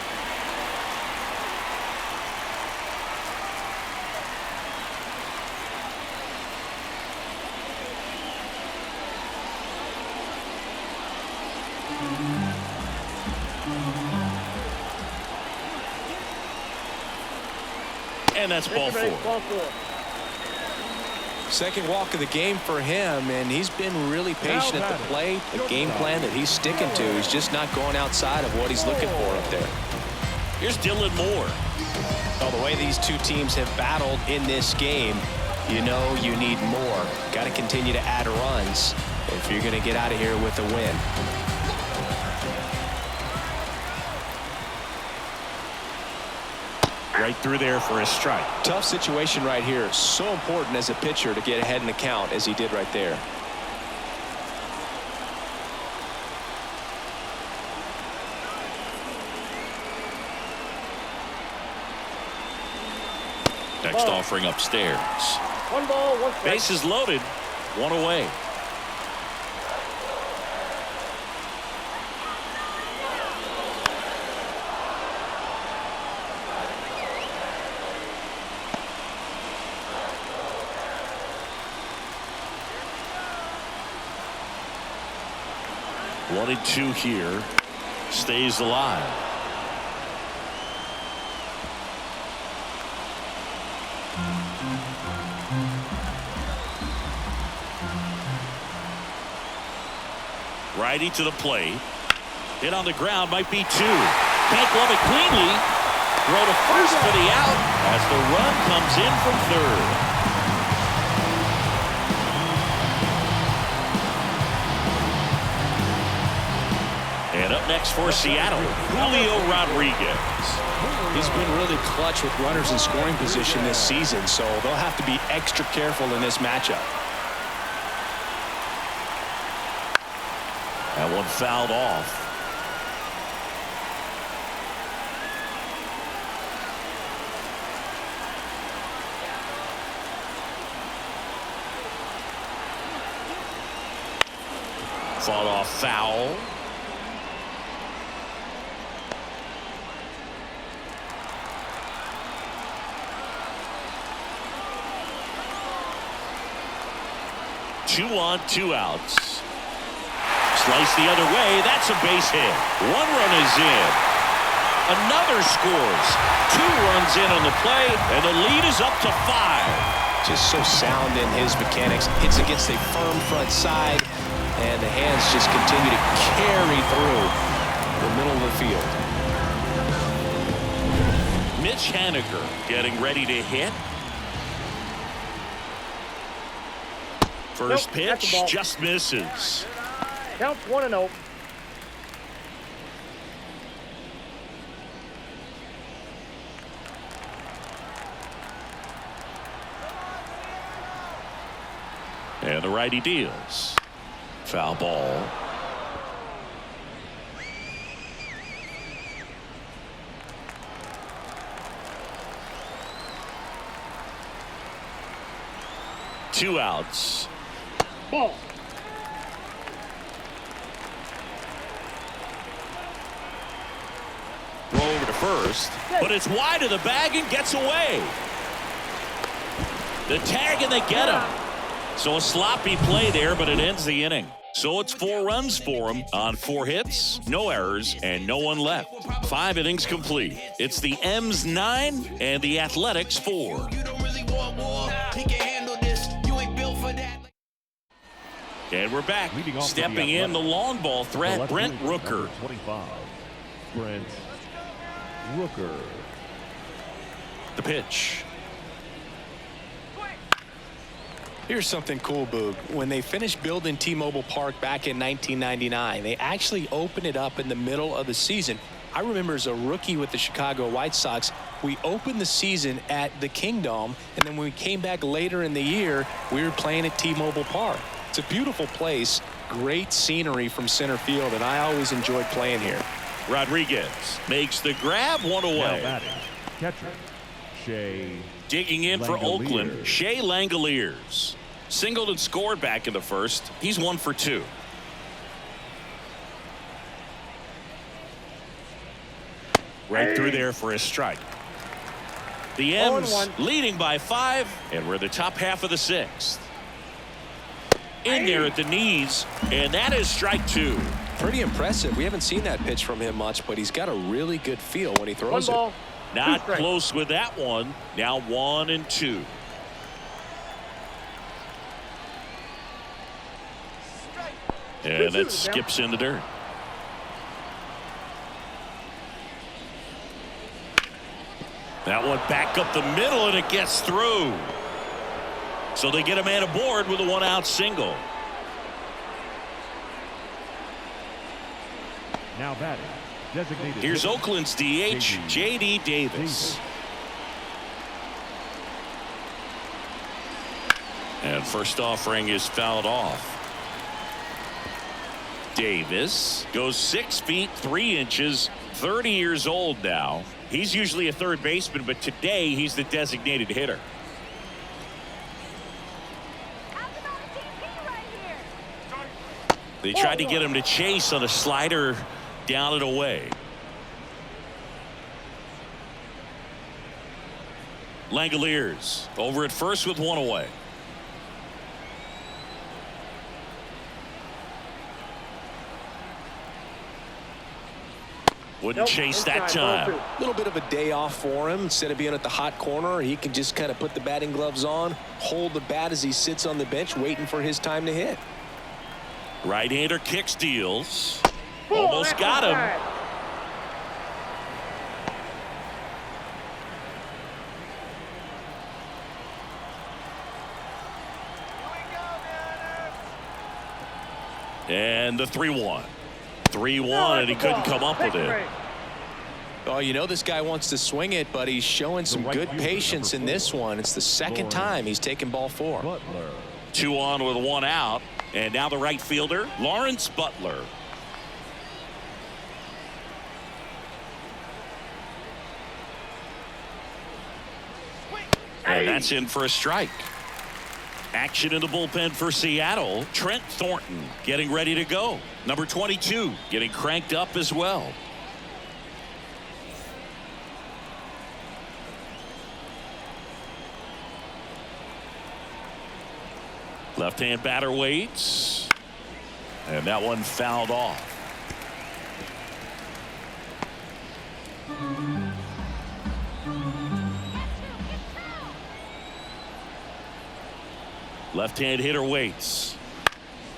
And that's ball 4. Second walk of the game for him, and he's been really patient at the plate. A game plan that he's sticking to. He's just not going outside of what he's looking for up there. Here's Dylan Moore. Well, the way these two teams have battled in this game, you know you need more. Got to continue to add runs if you're going to get out of here with a win. Right through there for a strike. Tough situation right here. So important as a pitcher to get ahead in the count as he did right there. Next offering upstairs. 1 ball, 1 strike. Bases loaded. 1 away. One and 2 here. Stays alive. Righty to the plate. Hit on the ground, might be 2. Can't glove it cleanly. Throw to first for the out as the run comes in from third. And up next for Seattle, Julio Rodriguez. He's been really clutch with runners in scoring position this season, so they'll have to be extra careful in this matchup. That one fouled off. Fought off foul. Two on, 2 outs. Slice the other way. That's a base hit. 1 run is in. Another scores. 2 runs in on the play, and the lead is up to 5. Just so sound in his mechanics. Hits against a firm front side, and the hands just continue to carry through the middle of the field. Mitch Haniger getting ready to hit. First pitch just misses. Counts 1-0. And the righty deals. Foul ball. Two outs. Ball. Throw over to first, but it's wide of the bag and gets away. The tag and they get him. So a sloppy play there, but it ends the inning. So it's 4 runs for him on 4 hits, no errors, and no one left. 5 innings complete. It's the M's 9 and the Athletics 4. And we're back. Stepping in the long ball threat, Brent Rooker. 25. Brent Rooker. The pitch. Here's something cool, Boog. When they finished building T-Mobile Park back in 1999, they actually opened it up in the middle of the season. I remember as a rookie with the Chicago White Sox, we opened the season at the Kingdome, and then when we came back later in the year, we were playing at T-Mobile Park. It's a beautiful place, great scenery from center field, and I always enjoyed playing here. Rodriguez makes the grab, 1 away. Now batting, catcher, Shea Digging in for Oakland, Shea Langoliers. Singled and scored back in the first. He's 1 for 2. Right through there for a strike. The M's leading by 5, and we're in the top half of the 6th. In there at the knees, and that is strike 2. Pretty impressive. We haven't seen that pitch from him much, but he's got a really good feel when he throws it. Not close with that one. Now 1 and 2. And that skips in the dirt. That one back up the middle, and it gets through. So they get a man aboard with a 1-out single. Now batting, designated. Here's Oakland's DH, J.D. Davis. And first offering is fouled off. Davis goes 6 feet 3 inches, 30 years old now. He's usually a third baseman, but today he's the designated hitter. They tried to get him to chase on a slider down and away. Langoliers over at first with 1 away. Wouldn't chase that time. A little bit of a day off for him. Instead of being at the hot corner, he can just kind of put the batting gloves on, hold the bat as he sits on the bench waiting for his time to hit. Right-hander kicks, deals. Almost got him. And the 3-1. 3-1, and he couldn't come up with it. Oh, you know this guy wants to swing it, but he's showing some good patience in this one. It's the second time he's taken ball 4. Butler. 2 on with 1 out. And now the right fielder, Lawrence Butler. And that's in for a strike. Action in the bullpen for Seattle. Trent Thornton getting ready to go. Number 22 getting cranked up as well. Left-hand batter waits. And that one fouled off. Left-hand hitter waits.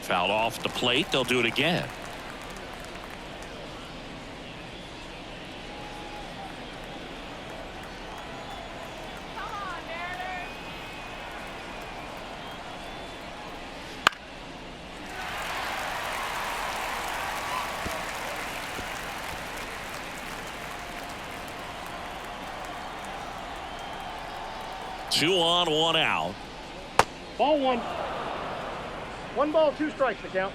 Fouled off the plate. They'll do it again. Two on, 1 out. Ball 1. 1 ball, 2 strikes to count.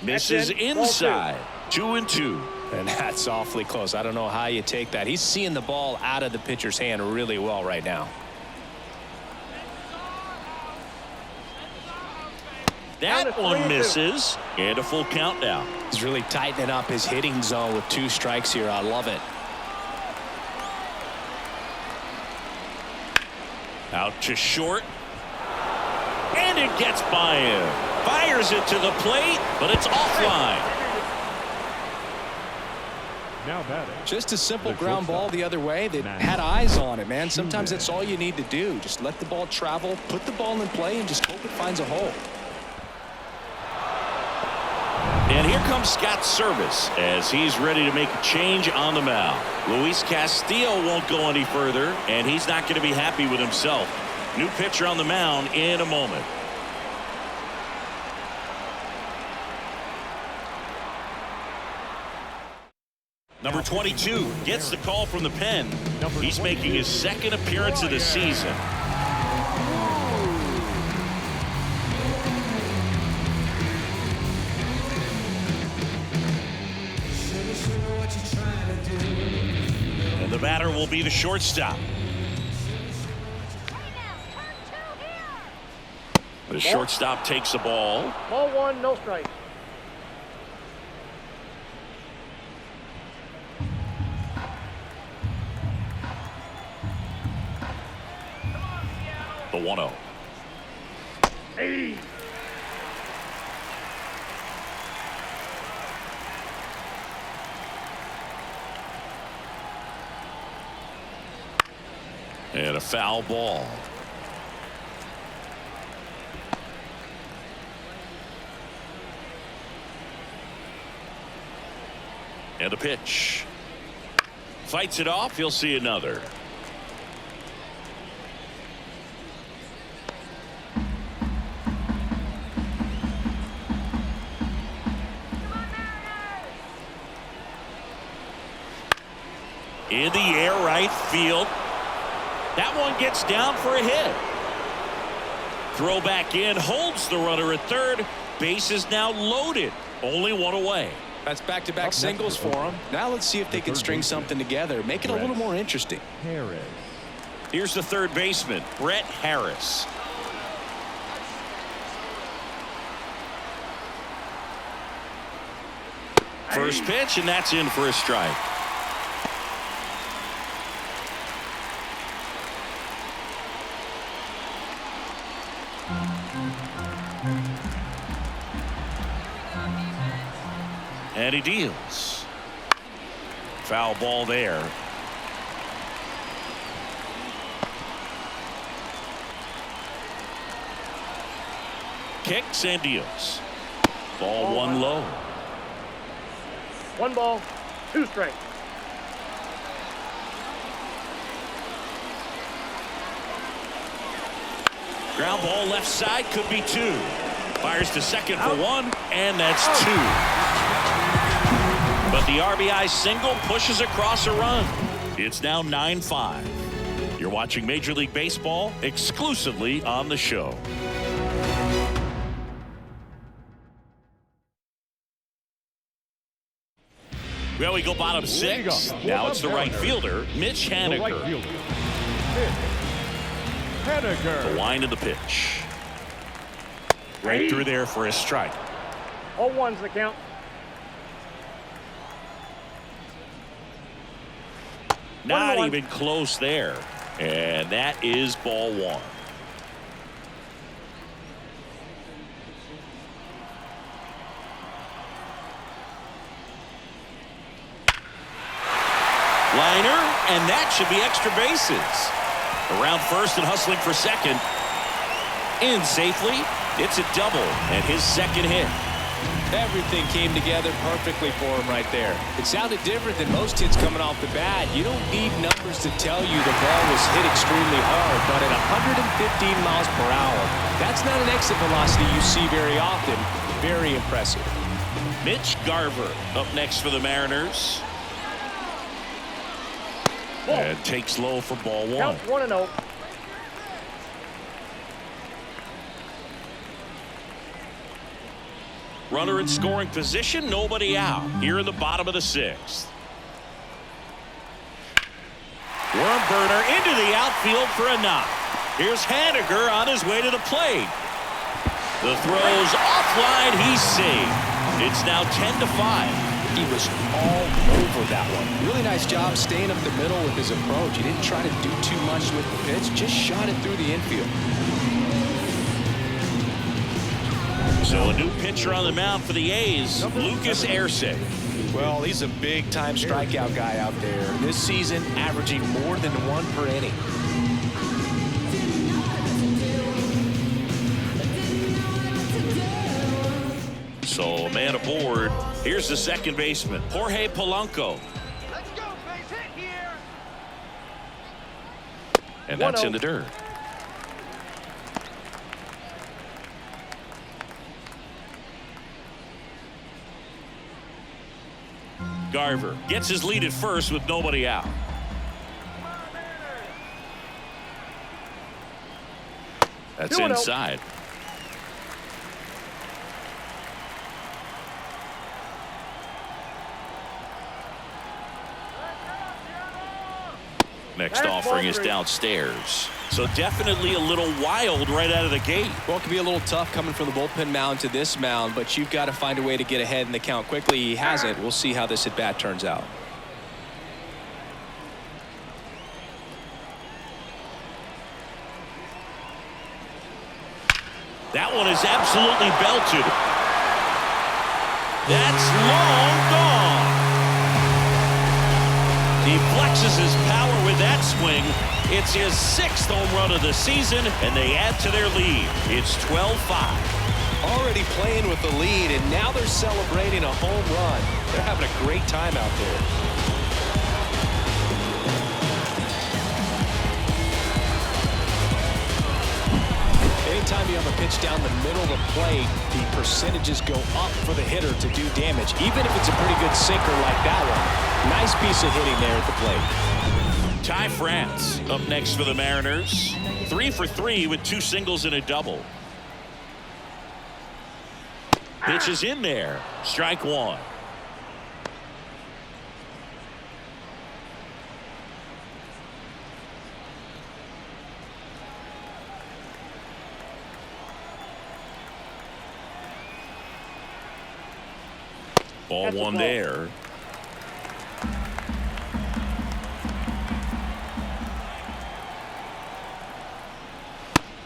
Misses inside. 2 and 2. And that's awfully close. I don't know how you take that. He's seeing the ball out of the pitcher's hand really well right now. That one misses, and a full count now. He's really tightening up his hitting zone with 2 strikes here. I love it. Out to short. And it gets by him. Fires it to the plate, but it's offline. Now batting. Just a simple The ground ball shortstop. the other way that Nice. had eyes on it, man. Sometimes Shoot. that's all you need to do. Just let the ball travel, put the ball in play, and just hope it finds a hole. And here comes Scott Service as he's ready to make a change on the mound. Luis Castillo won't go any further, and he's not going to be happy with himself. New pitcher on the mound in a moment. Number 22 gets the call from the pen. He's making his second appearance of the season. And the batter will be the shortstop. The shortstop takes the ball. Ball 1, no strikes. The 1-0. Hey. And a foul ball. And the pitch. Fights it off. He'll see another. In the air, right field. That one gets down for a hit. Throw back in, holds the runner at third. Base is now loaded. Only one away. That's back-to-back singles for them. Now let's see if they can string something together. Make it a little more interesting. Harris. Here's the third baseman, Brett Harris. First pitch, and that's in for a strike. And he deals. Foul ball there. Kicks and deals. Ball 1 low. 1 ball, 2 strikes. Ground ball left side, could be 2. Fires to second for 1, and that's 2. But the RBI single pushes across a run. It's now 9-5. You're watching Major League Baseball exclusively on the show. Well, we go bottom 6. Now it's the right fielder, Mitch The right Haniger. fielder. Mitch Haniger. The line of the pitch. Right through there for a strike. All 1's the count. Not 1-1. even close there. And that is ball 1. Liner, and that should be extra bases. Around first and hustling for second. In safely. It's a double and his second hit. Everything came together perfectly for him right there. It sounded different than most hits coming off the bat. You don't need numbers to tell you the ball was hit extremely hard, but at 115 miles per hour, that's not an exit velocity you see very often. Very impressive. Mitch Garver up next for the Mariners. And takes low for ball 1. Count 1-0. Runner in scoring position, nobody out. Here in the bottom of the 6th. Worm burner into the outfield for a knock. Here's Haniger on his way to the plate. The throw's offline, he's saved. It's now 10-5. He was all over that one. Really nice job staying up the middle with his approach. He didn't try to do too much with the pitch, just shot it through the infield. So a new pitcher on the mound for the A's, Lucas Erceg. Well, he's a big-time strikeout guy out there. This season, averaging more than 1 per inning. So a man aboard. Here's the second baseman, Jorge Polanco. Let's go, base hit here. And that's in the dirt. Garver gets his lead at first with nobody out. That's inside. Next offering is downstairs. So definitely a little wild right out of the gate. Well, it can be a little tough coming from the bullpen mound to this mound, but you've got to find a way to get ahead in the count quickly. He hasn't. We'll see how this at bat turns out. That one is absolutely belted. That's long gone. He flexes his power with that swing. It's his 6th home run of the season, and they add to their lead. It's 12-5. Already playing with the lead, and now they're celebrating a home run. They're having a great time out there. Anytime you have a pitch down the middle of the plate, the percentages go up for the hitter to do damage, even if it's a pretty good sinker like that one. Nice piece of hitting there at the plate. Ty France up next for the Mariners. 3 for 3 with 2 singles and a double. Pitch is in there. Strike 1. Ball 1 there.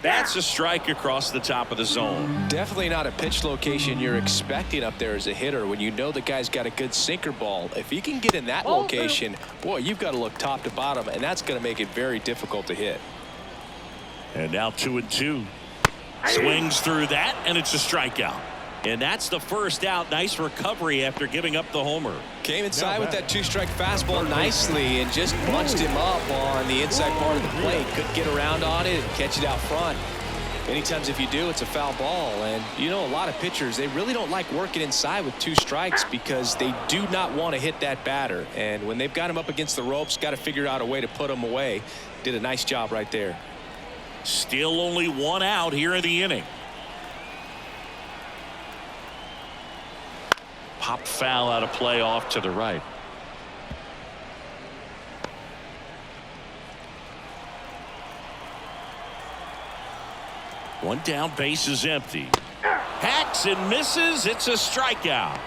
That's a strike across the top of the zone. Definitely not a pitch location you're expecting up there as a hitter when you know the guy's got a good sinker ball. If he can get in that location, boy, you've got to look top to bottom, and that's going to make it very difficult to hit. And now 2-2. Swings through that, and it's a strikeout. And that's the first out. Nice recovery after giving up the homer. Came inside with that 2-strike fastball nicely and just bunched him up on the inside part of the plate. Couldn't get around on it and catch it out front. Many times if you do, it's a foul ball. And you know, a lot of pitchers, they really don't like working inside with 2 strikes because they do not want to hit that batter. And when they've got him up against the ropes, got to figure out a way to put him away. Did a nice job right there. Still only 1 out here in the inning. Pop foul out of play off to the right. One down, base is empty. Hacks and misses. It's a strikeout.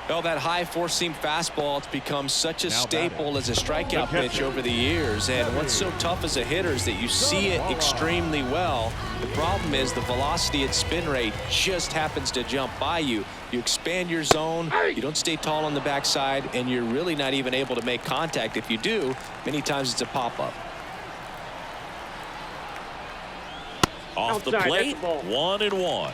Well, that high four-seam fastball, it's become such a staple as a strikeout pitch over the years. And what's so tough as a hitter is that you see it extremely well. The problem is the velocity at spin rate just happens to jump by you. You expand your zone, you don't stay tall on the backside, and you're really not even able to make contact. If you do, many times it's a pop-up. Off the plate, 1-1.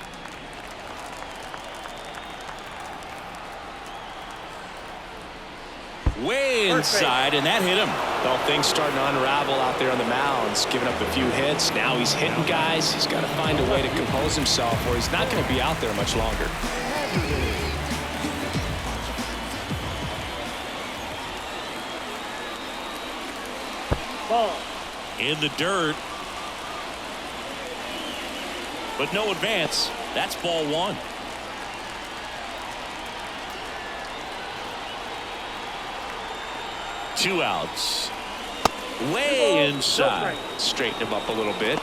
Way inside, and that hit him. Well, things starting to unravel out there on the mounds, giving up a few hits. Now he's hitting guys. He's got to find a way to compose himself, or he's not going to be out there much longer. Ball. In the dirt. But no advance. That's ball 1. Two outs. Way inside. Straighten him up a little bit.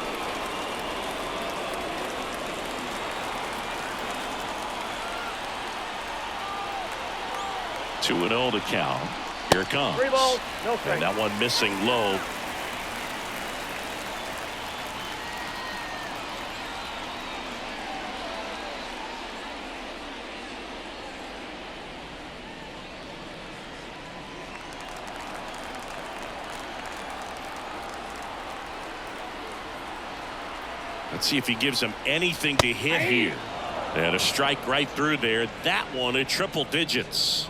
Two and 0 to count. Here it comes. 3 balls, no strikes. And that one missing low. Let's see if he gives him anything to hit here. And a strike right through there. That one at triple digits.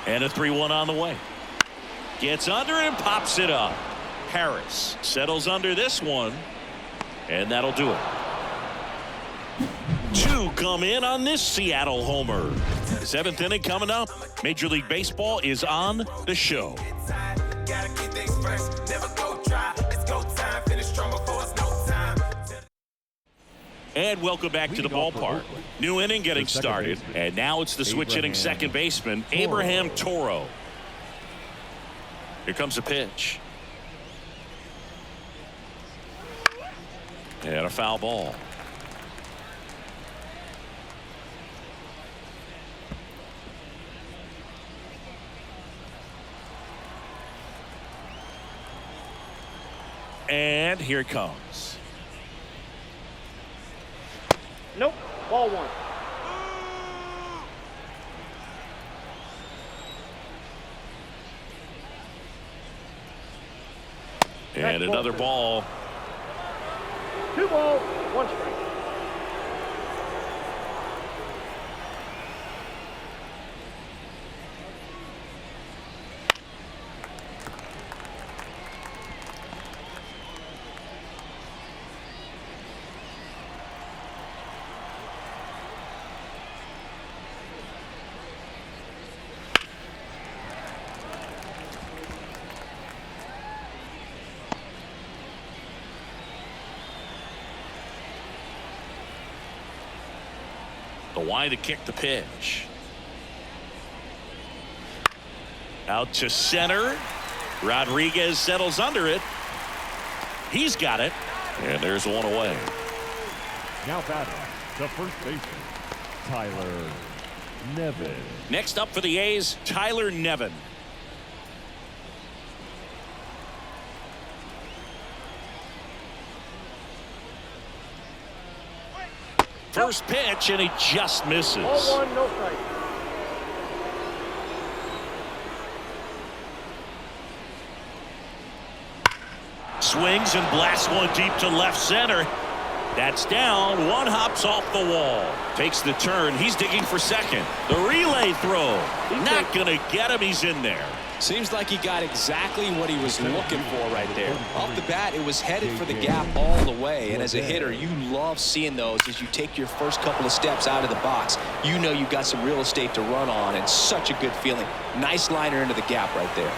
And a 3-1 on the way. Gets under it and pops it up. Harris settles under this one. And that'll do it. 2 come in on this Seattle homer. 7th inning coming up. Major League Baseball is on the show. And welcome back to the ballpark. New inning getting started. And now it's the switch hitting second baseman, Abraham Toro. Here comes a pitch. And a foul ball. And here it comes. Nope. Ball 1. And another ball. 2 balls, 1 strike. The wide to kick the pitch. Out to center. Rodriguez settles under it. He's got it. And there's one away. Now batting, the first baseman, Tyler Nevin. Next up for the A's, Tyler Nevin. First pitch, and he just misses. Ball 1, no strike. Swings and blasts one deep to left center. That's down. One hops off the wall. Takes the turn. He's digging for second. The relay throw. Not going to get him. He's in there. Seems like he got exactly what he was looking for right there. Off the bat, it was headed for the gap all the way. And as a hitter, you love seeing those as you take your first couple of steps out of the box. You know you've got some real estate to run on, and such a good feeling. Nice liner into the gap right there.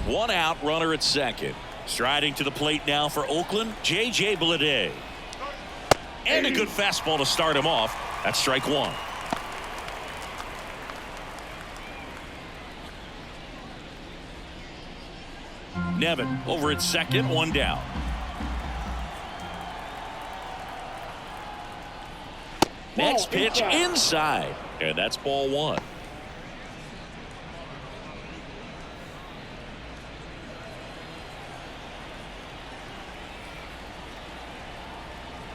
1 out, runner at second. Striding to the plate now for Oakland, J.J. Bleday. And a good fastball to start him off. That's strike 1. Nevin over at second, 1 down. Next pitch inside. And that's ball 1.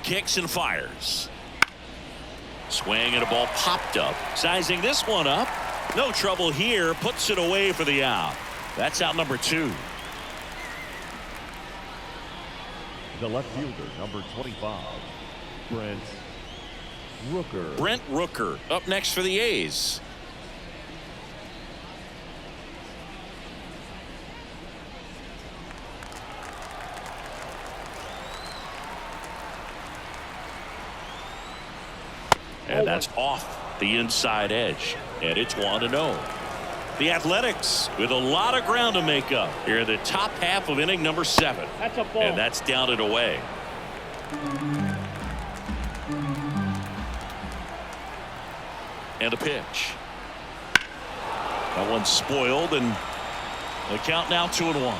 Kicks and fires. Swing and a ball popped up. Sizing this one up. No trouble here. Puts it away for the out. That's out number 2. The left fielder, number 25, Brent Rooker. Brent Rooker up next for the A's. And that's off the inside edge. And it's 1-0. The Athletics with a lot of ground to make up here in the top half of inning number 7. That's a ball. And that's down and away. And a pitch. That one's spoiled, and the count now 2-1.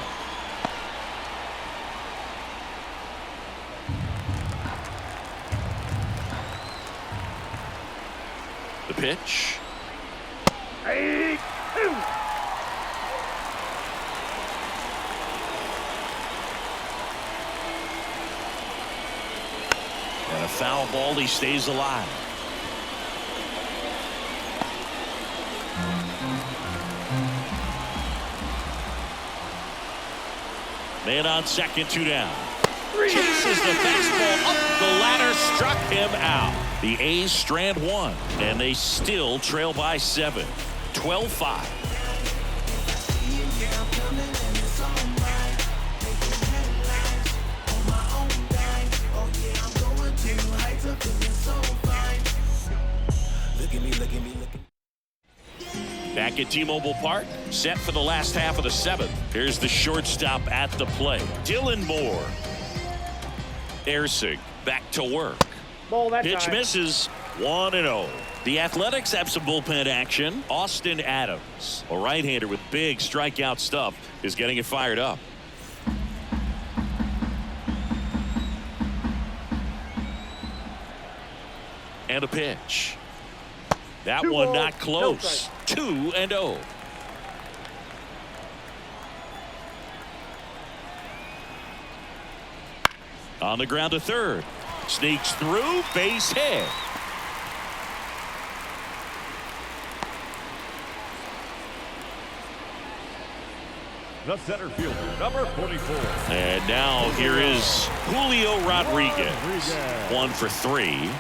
The pitch. Hey, 2. And a foul ball. He stays alive. Man on second, 2 down. Chases the fastball up the ladder, struck him out. The A's strand 1, and they still trail by 7. 12-5. Back at T-Mobile Park, set for the last half of the 7th. Here's the shortstop at the plate, Dylan Moore. Ersig back to work. Ball that Pitch time. misses. 1-0. The Athletics have some bullpen action. Austin Adams, a right-hander with big strikeout stuff, is getting it fired up. And a pitch. That Two one balls, not no close. 2-0. On the ground to third. Sneaks through, base hit. The center fielder, number 44. And now here is Julio Rodriguez. 1 for 3.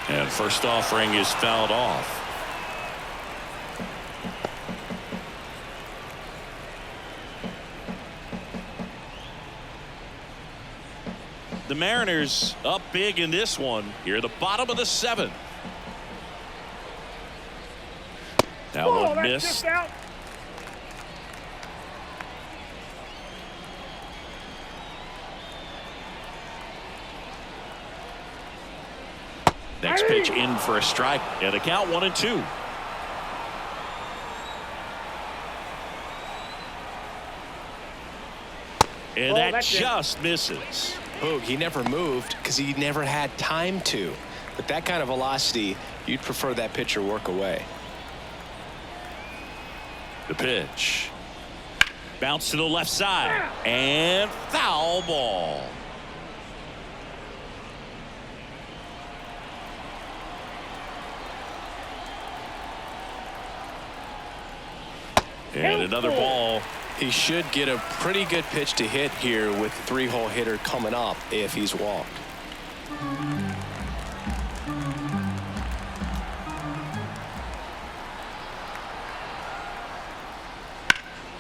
And first offering is fouled off. The Mariners up big in this one. Here at the bottom of the 7th. That Oh, one that's missed. just out. Next pitch in for a strike. And the count 1-2. And that that's it. just misses. Boog, he never moved because he never had time to. But that kind of velocity, you'd prefer that pitcher work away. The pitch. Bounce to the left side. And foul ball. And another ball. He should get a pretty good pitch to hit here with the 3-hole hitter coming up if he's walked.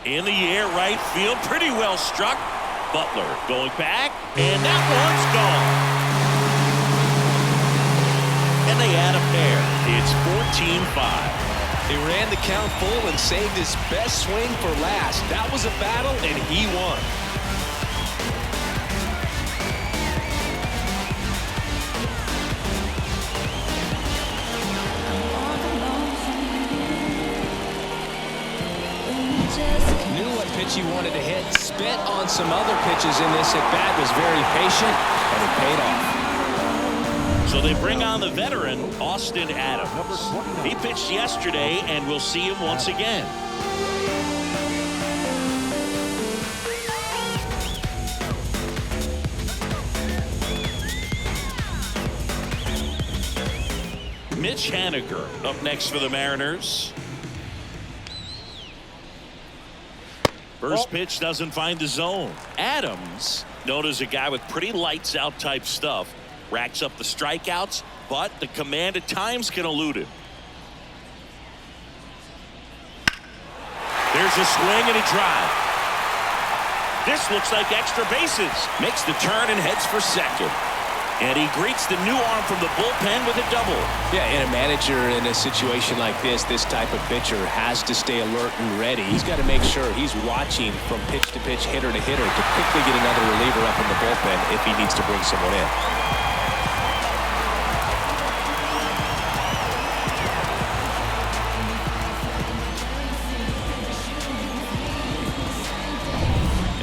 In the air, right field, pretty well struck. Butler going back, and that one's gone. And they add a pair. It's 14-5. He ran the count full and saved his best swing for last. That was a battle, and he won. Knew what pitch he wanted to hit. Spit on some other pitches in this at-bat. Was very patient, and it paid off. So they bring on the veteran, Austin Adams. He pitched yesterday, and we'll see him once again. Mitch Haniger up next for the Mariners. First pitch doesn't find the zone. Adams, known as a guy with pretty lights out type stuff, racks up the strikeouts, but the command at times can elude him. There's a swing and a drive. This looks like extra bases. Makes the turn and heads for second. And he greets the new arm from the bullpen with a double. Yeah, and a manager in a situation like this type of pitcher has to stay alert and ready. He's got to make sure he's watching from pitch to pitch, hitter to hitter to quickly get another reliever up in the bullpen if he needs to bring someone in.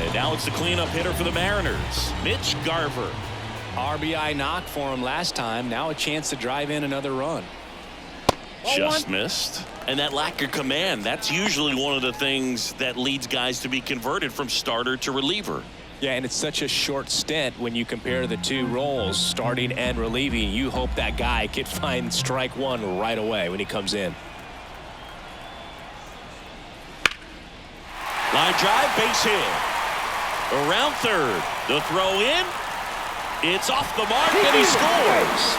And now it's the cleanup hitter for the Mariners, Mitch Garver. RBI knock for him last time. Now a chance to drive in another run. Just missed. And that lack of command, that's usually one of the things that leads guys to be converted from starter to reliever. Yeah, and it's such a short stint when you compare the two roles, starting and relieving. You hope that guy can find strike one right away when he comes in. Line drive, base hit. Around third. The throw in. It's off the mark, and he scores.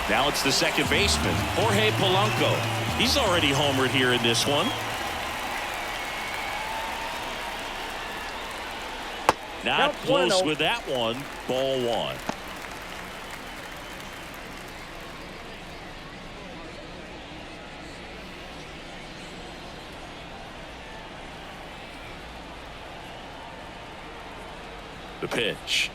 Now it's the second baseman, Jorge Polanco. He's already homered here in this one. Not close with that one. Ball one. The pitch.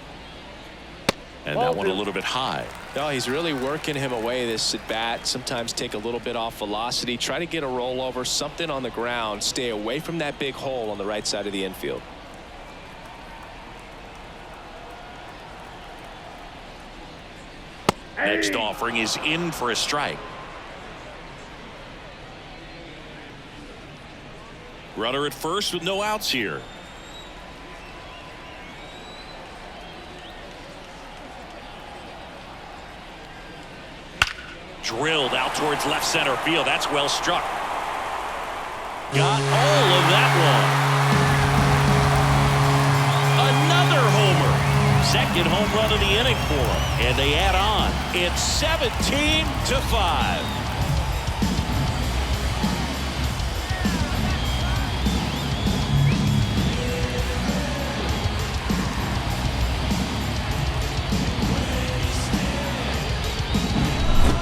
And that one a little bit high. No, he's really working him away this at bat. Sometimes take a little bit off velocity. Try to get a rollover, something on the ground. Stay away from that big hole on the right side of the infield. Next offering is in for a strike. Runner at first with no outs here. Drilled out towards left center field. That's well struck. Got all of that one. Another homer. Second home run of the inning for him. And they add on. It's 17-5.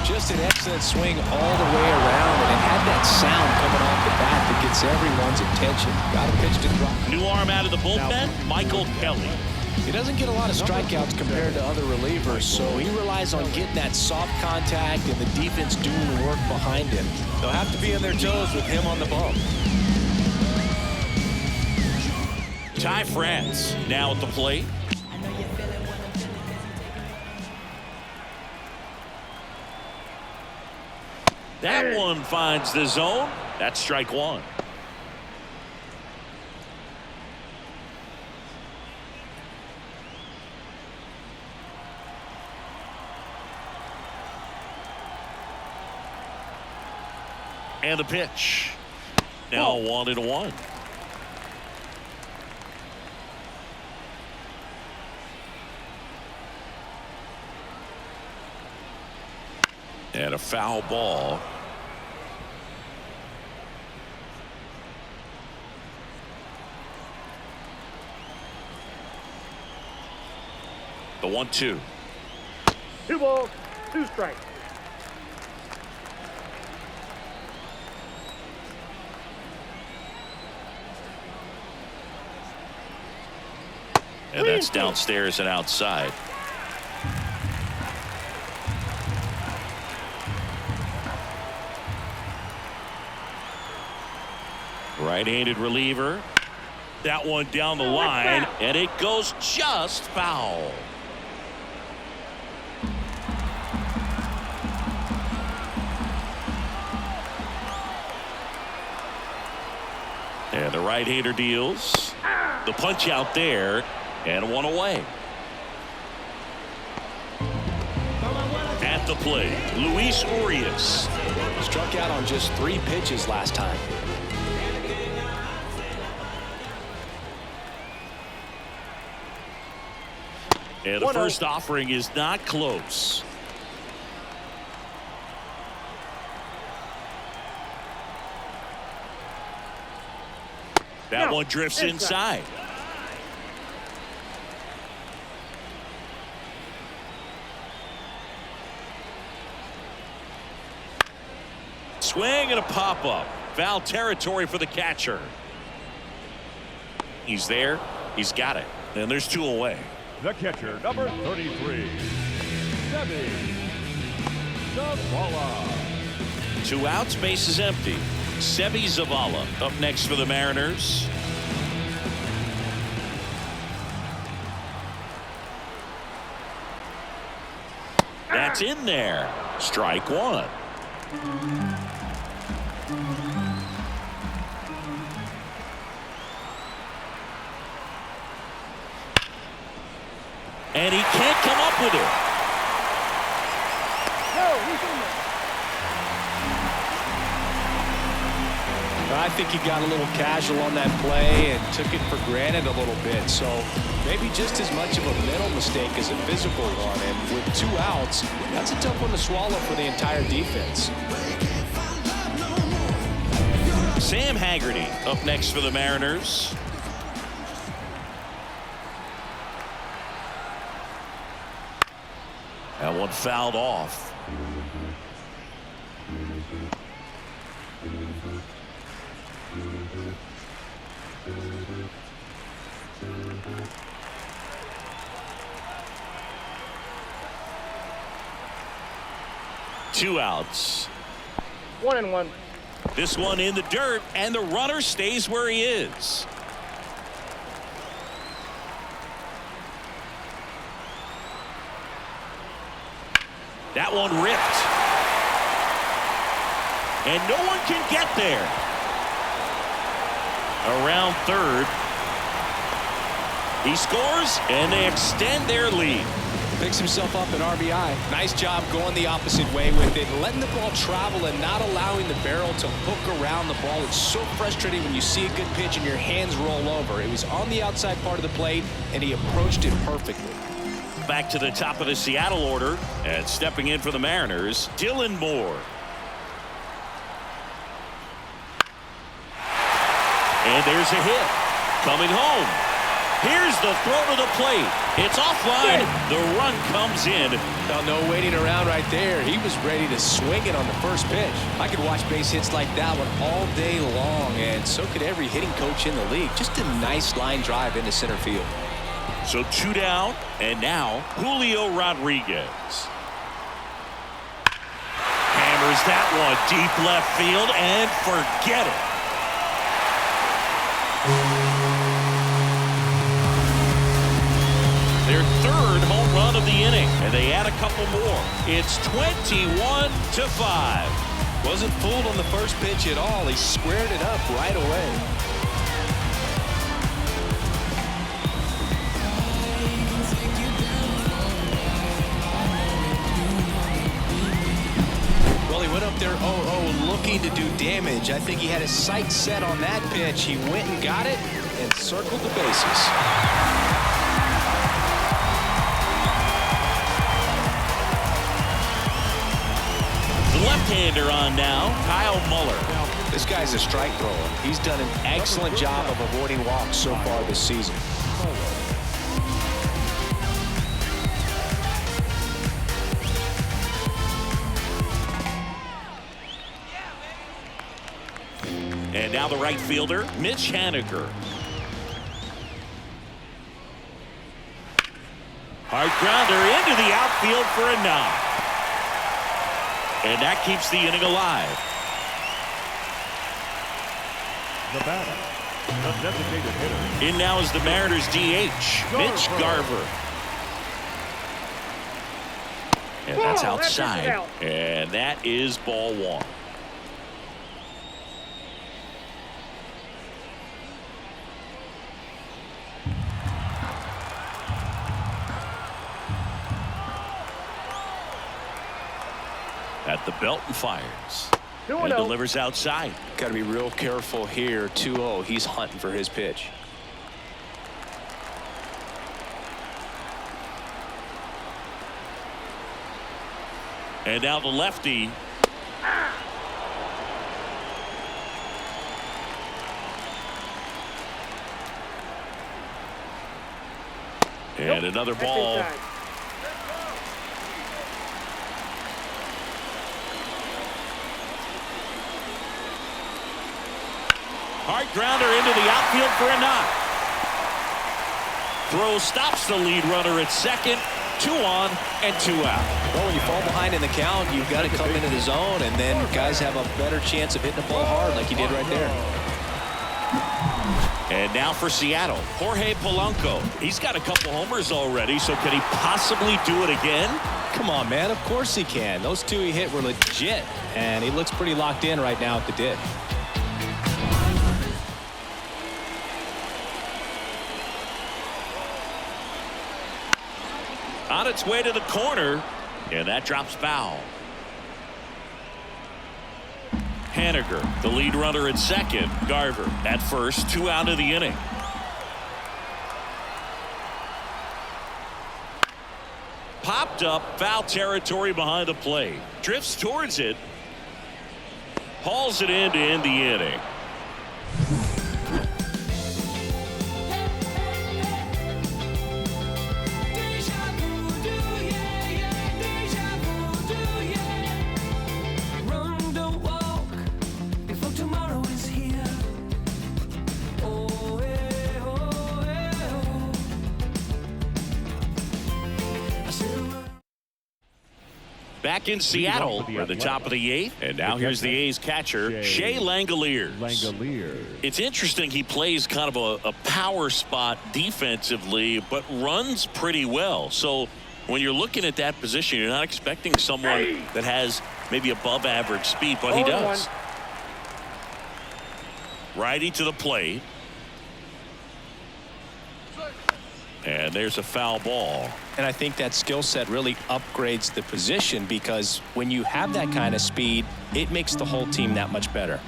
Just an excellent swing all the way around, and it had that sound coming off the bat that gets everyone's attention. Got a pitch to drop. New arm out of the bullpen, Michael Kelly. He doesn't get a lot of strikeouts compared to other relievers, so he relies on getting that soft contact and the defense doing the work behind him. They'll have to be on their toes with him on the bump. Ty France now at the plate. That one finds the zone. That's strike one. And the pitch. Now 1-1. And a foul ball. The 1-2. 2 balls, 2 strikes. And that's downstairs and outside. Right-handed reliever. That one down the line, and it goes just foul. And the right-hander deals. The punch out there, and one away. At the plate, Luis Urias. Struck out on just 3 pitches last time. And the first offering is not close. That one drifts inside. Swing and a pop-up. Foul territory for the catcher. He's there. He's got it. And there's 2 away. The catcher, number 33, Sebi Zavala. 2 outs, base is empty. Sebi Zavala up next for the Mariners. That's in there. Strike one. And he can't come up with it. No. Who's in there? I think he got a little casual on that play and took it for granted a little bit. So maybe just as much of a mental mistake as a physical one. And with 2 outs, that's a tough one to swallow for the entire defense. Sam Haggerty up next for the Mariners. That one fouled off. Two outs. 1-1. This one in the dirt, and the runner stays where he is. That one ripped. And no one can get there. Around third. He scores, and they extend their lead. Picks himself up an RBI. Nice job going the opposite way with it, letting the ball travel and not allowing the barrel to hook around the ball. It's so frustrating when you see a good pitch and your hands roll over. It was on the outside part of the plate, and he approached it perfectly. Back to the top of the Seattle order, and stepping in for the Mariners, Dylan Moore. And there's a hit. Coming home. Here's the throw to the plate. It's offline. The run comes in. Now, no waiting around right there. He was ready to swing it on the first pitch. I could watch base hits like that one all day long, and so could every hitting coach in the league. Just a nice line drive into center field. So 2 down, and now Julio Rodriguez. Hammers that one deep left field, and forget it. Their third home run of the inning, and they add a couple more. It's 21-5. Wasn't fooled on the first pitch at all. He squared it up right away. Well, he went up there 0-0 looking to do damage. I think he had his sights set on that pitch. He went and got it and circled the bases. Left-hander on now, Kyle Muller. This guy's a strike thrower. He's done an excellent job of avoiding walks so far this season. And now the right fielder, Mitch Haniger. Hard grounder into the outfield for a knock. And that keeps the inning alive. The batter, the designated hitter. In now is the Mariners DH, Mitch Garver. And that's outside. And that is ball 1. At the belt and fires. And delivers outside. Got to be real careful here. 2-0. He's hunting for his pitch. And now the lefty. And another ball. Hard grounder into the outfield for a knock. Throw stops the lead runner at second. 2 on and 2 out. Well, when you fall behind in the count, you've got to come into the zone, and then guys have a better chance of hitting the ball hard like he did right there. And now for Seattle, Jorge Polanco. He's got a couple homers already, so can he possibly do it again? Come on, man. Of course he can. Those 2 he hit were legit, and he looks pretty locked in right now at the dip. On its way to the corner, and that drops foul. Haniger, the lead runner at second. Garver at first, 2 out of the inning. Popped up, foul territory behind the plate. Drifts towards it. Hauls it in to end the inning. Back in Seattle, we're at the top of the 8th, and now here's the A's catcher, Shea Langoliers. It's interesting, he plays kind of a power spot defensively, but runs pretty well. So when you're looking at that position, you're not expecting someone that has maybe above average speed, but he does. Righty to the plate. And there's a foul ball. And I think that skill set really upgrades the position, because when you have that kind of speed, it makes the whole team that much better.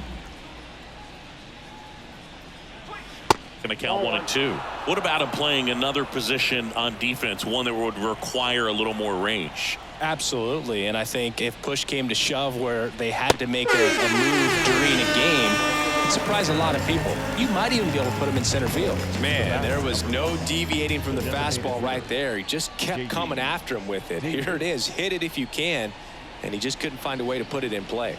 Going to count 1-2. What about him playing another position on defense, one that would require a little more range? Absolutely. And I think if push came to shove where they had to make a move during a game, it'd surprise a lot of people. You might even be able to put him in center field. Man, there was no deviating from the fastball right there. He just kept coming after him with it. Here it is. Hit it if you can. And he just couldn't find a way to put it in play.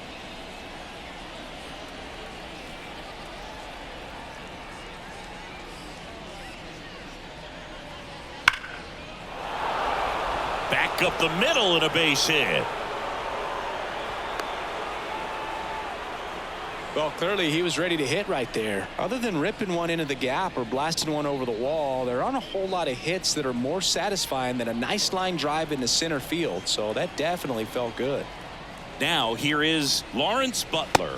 Back up the middle and a base hit. Well, clearly he was ready to hit right there. Other than ripping one into the gap or blasting one over the wall, there aren't a whole lot of hits that are more satisfying than a nice line drive into center field. So that definitely felt good. Now here is Lawrence Butler.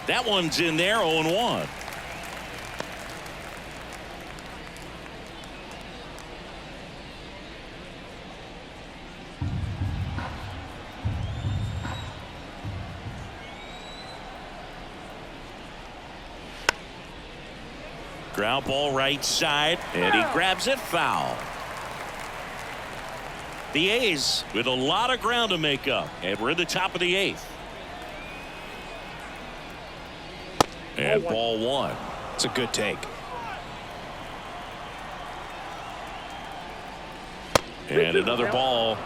That one's in there, 0-1. Ground ball right side, and he grabs it foul. The A's with a lot of ground to make up, and we're in the top of the 8th. And ball 1. It's a good take. And another ball.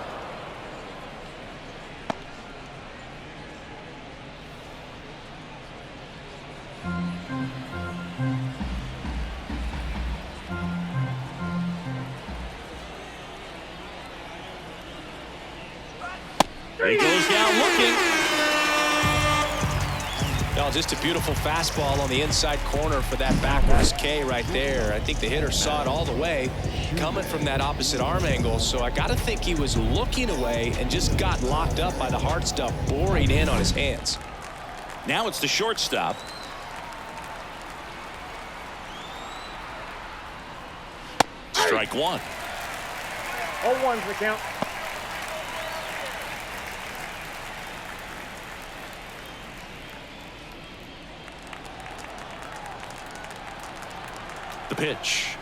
He goes down looking. Well, just a beautiful fastball on the inside corner for that backwards K right there. I think the hitter saw it all the way coming from that opposite arm angle. So I got to think he was looking away and just got locked up by the hard stuff boring in on his hands. Now it's the shortstop. Strike 1. 0-1's the count. The pitch.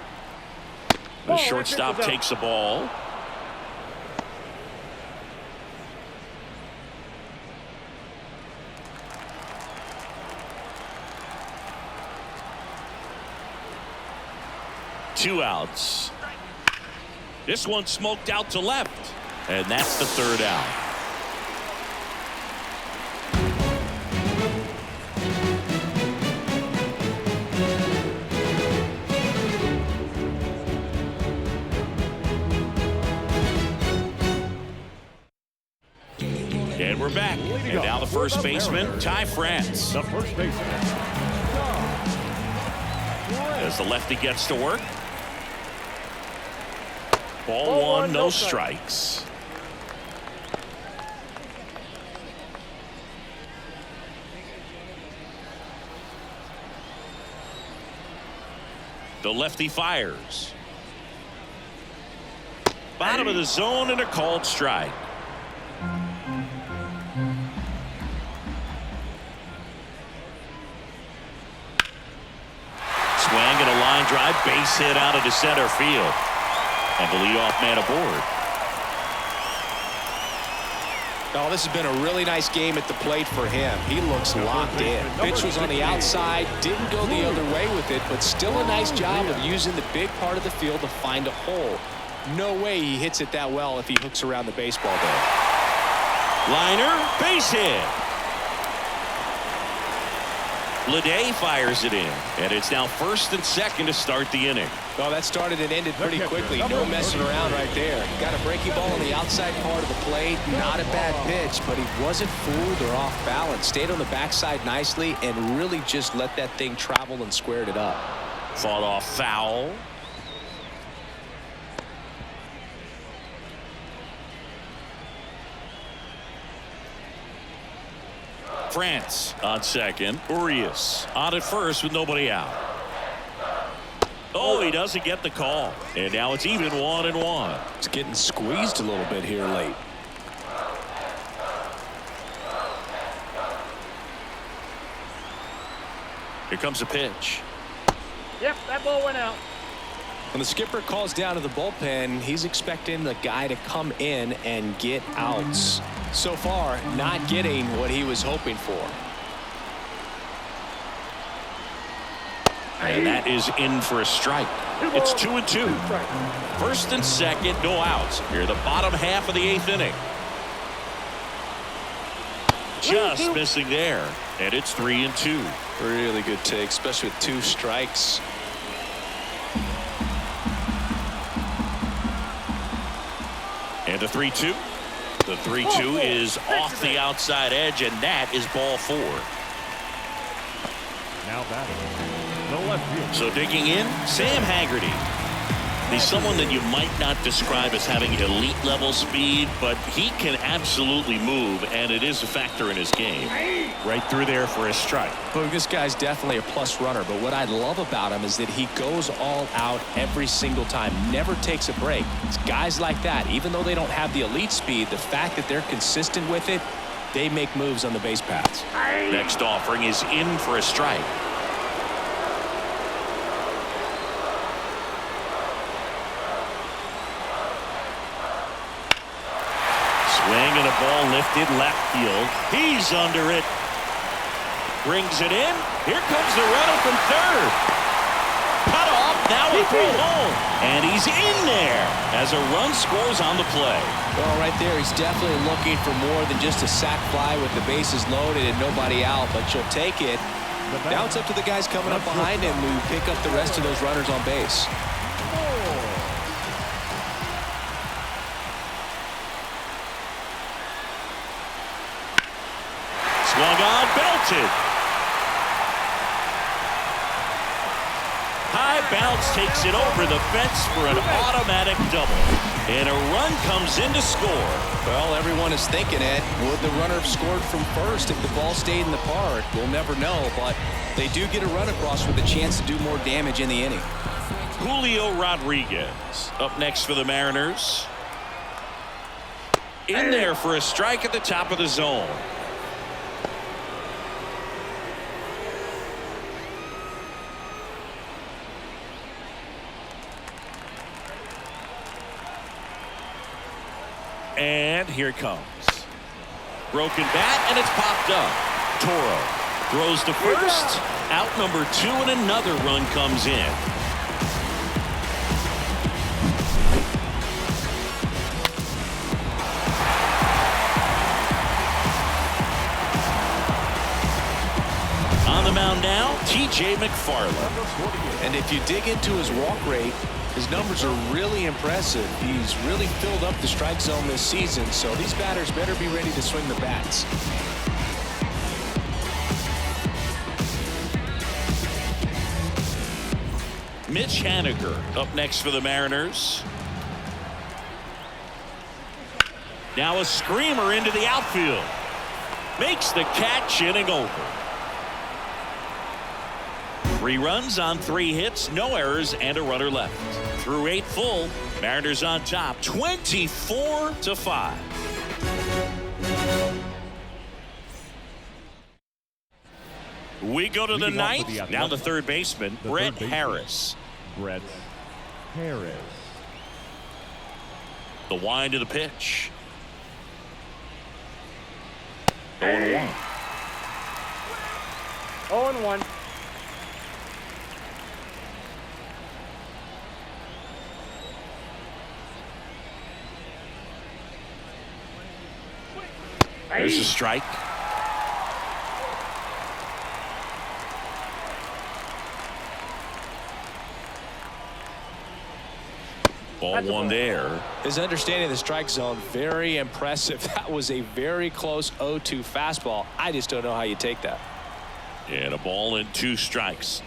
The shortstop takes the ball. Two outs. This one smoked out to left, and that's the third out. And we're back. And now the first baseman, Ty France. The first baseman. As the lefty gets to work. Ball 1, no strikes. The lefty fires. Bottom of the zone and a called strike. line drive, base hit out into center field. And the leadoff man aboard. Oh, this has been a really nice game at the plate for him. He looks locked in. Pitch was on the outside, didn't go the other way with it, but still a nice job of using the big part of the field to find a hole. No way he hits it that well if he hooks around the baseball there. Liner, base hit. Leday fires it in, and it's now first and second to start the inning. Well, that started and ended pretty quickly. No messing around right there. Got a breaking ball on the outside part of the plate. Not a bad pitch, but he wasn't fooled or off balance. Stayed on the backside nicely and really just let that thing travel and squared it up. Fought off foul. France on second. Urias on at first with nobody out. Oh, he doesn't get the call. And now it's even 1-1. It's getting squeezed a little bit here late. Here comes a pitch. Yep, that ball went out. When the skipper calls down to the bullpen, he's expecting the guy to come in and get outs. So far, not getting what he was hoping for. And that is in for a strike. It's 2-2. First and second, no outs. Here, the bottom half of the 8th inning. Just missing there. And it's 3-2. Really good take, especially with 2 strikes. And a 3-2. The 3-2 is off the outside edge, and that is ball 4. Now batting, the left field. So digging in, Sam Haggerty. He's someone that you might not describe as having elite level speed, but he can absolutely move, and it is a factor in his game. Right through there for a strike. Well, this guy's definitely a plus runner, but what I love about him is that he goes all out every single time, never takes a break. It's guys like that, even though they don't have the elite speed, the fact that they're consistent with it, they make moves on the base paths. Next offering is in for a strike. Swing and a ball lifted left field. He's under it. Brings it in. Here comes the runner from third. Cut off. Now a throw home. And he's in there as a run scores on the play. Well, right there, he's definitely looking for more than just a sac fly with the bases loaded and nobody out, but you'll take it. Now it's up to the guys coming up behind him who pick up the rest of those runners on base. Swung on, belted. High bounce takes it over the fence for an automatic double. And a run comes in to score. Well, everyone is thinking it. Would the runner have scored from first if the ball stayed in the park? We'll never know, but they do get a run across with a chance to do more damage in the inning. Julio Rodriguez up next for the Mariners. In there for a strike at the top of the zone. And here it comes. Broken bat, and it's popped up. Toro throws to first. Out number 2, and another run comes in. On the mound now, T.J. McFarland. And if you dig into his walk rate, his numbers are really impressive. He's really filled up the strike zone this season, so these batters better be ready to swing the bats. Mitch Haniger up next for the Mariners. Now a screamer into the outfield. Makes the catch, inning over. 3 runs on 3 hits, no errors, and a runner left. Through 8 full, Mariners on top, 24-5. We go to the 9th. Now the third baseman, Brett Harris. Brett Harris. The wind of the pitch. 0-1. 0-1. There's a strike. Ball one there. His understanding of the strike zone, very impressive. That was a very close 0-2 fastball. I just don't know how you take that. And a ball and 2 strikes.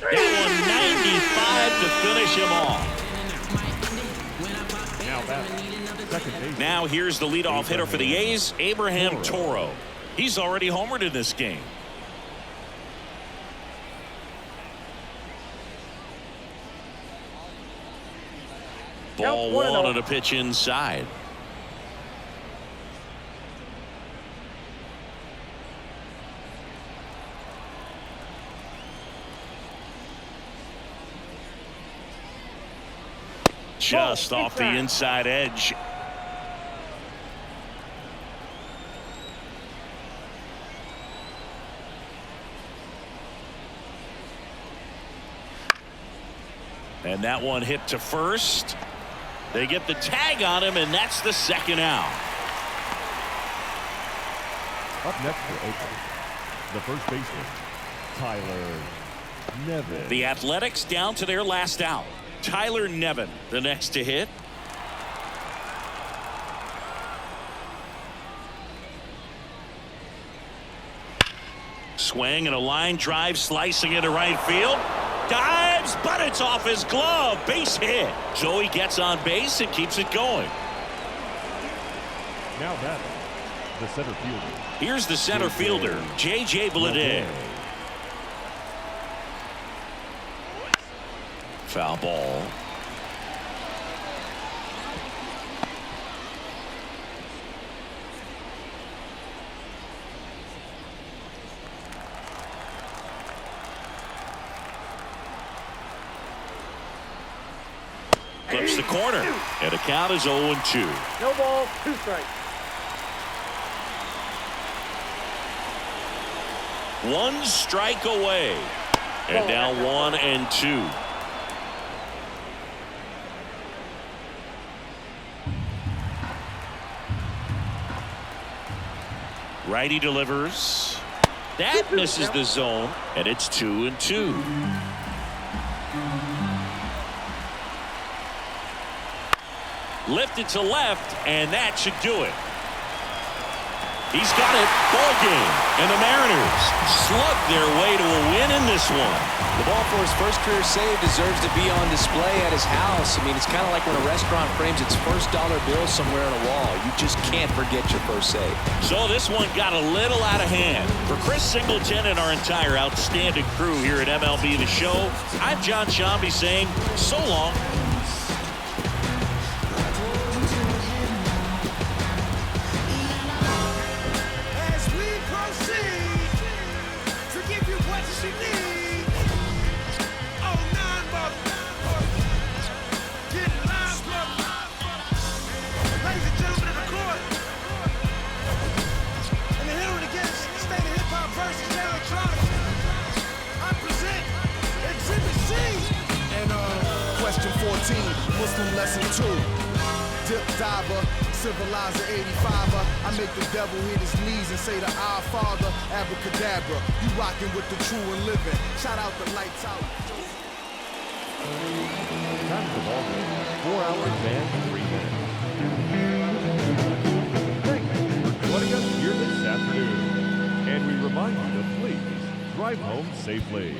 That one 95 to finish him off. Now back, second base. Now here's the leadoff hitter for the A's, Abraham Toro. He's already homered in this game. Ball one on a pitch inside. Just off the inside edge. And that one hit to first. They get the tag on him, and that's the second out. Up next for Oakland, the first baseman, Tyler Nevin. The Athletics down to their last out. Tyler Nevin, the next to hit. Swing and a line drive slicing into right field. Dives, but it's off his glove. Base hit. So he gets on base and keeps it going. Now batting, the center fielder. Here's the center fielder, J.J. Bleday. Foul ball. Clips the corner, and the count is 0-2. No ball, 2 strikes. 1 strike away, and now 1-2. Righty delivers. That misses the zone, and it's 2-2. Lifted to left, and that should do it. He's got it. Ball game. And the Mariners slug their way to a win in this one. The ball for his first career save deserves to be on display at his house. I mean, it's kind of like when a restaurant frames its first dollar bill somewhere on a wall. You just can't forget your first save. So this one got a little out of hand. For Chris Singleton and our entire outstanding crew here at MLB The Show, I'm John Shambi saying so long. Muslim lesson 2. Dip diver, civilizer 85er. I make the devil hit his knees and say to our Father, abracadabra. You rockin' with the true and living. Shout out the lights out. Time for ball game. 4 hours and 3 minutes. Thank you for joining us here this afternoon. And we remind you to please drive home safely.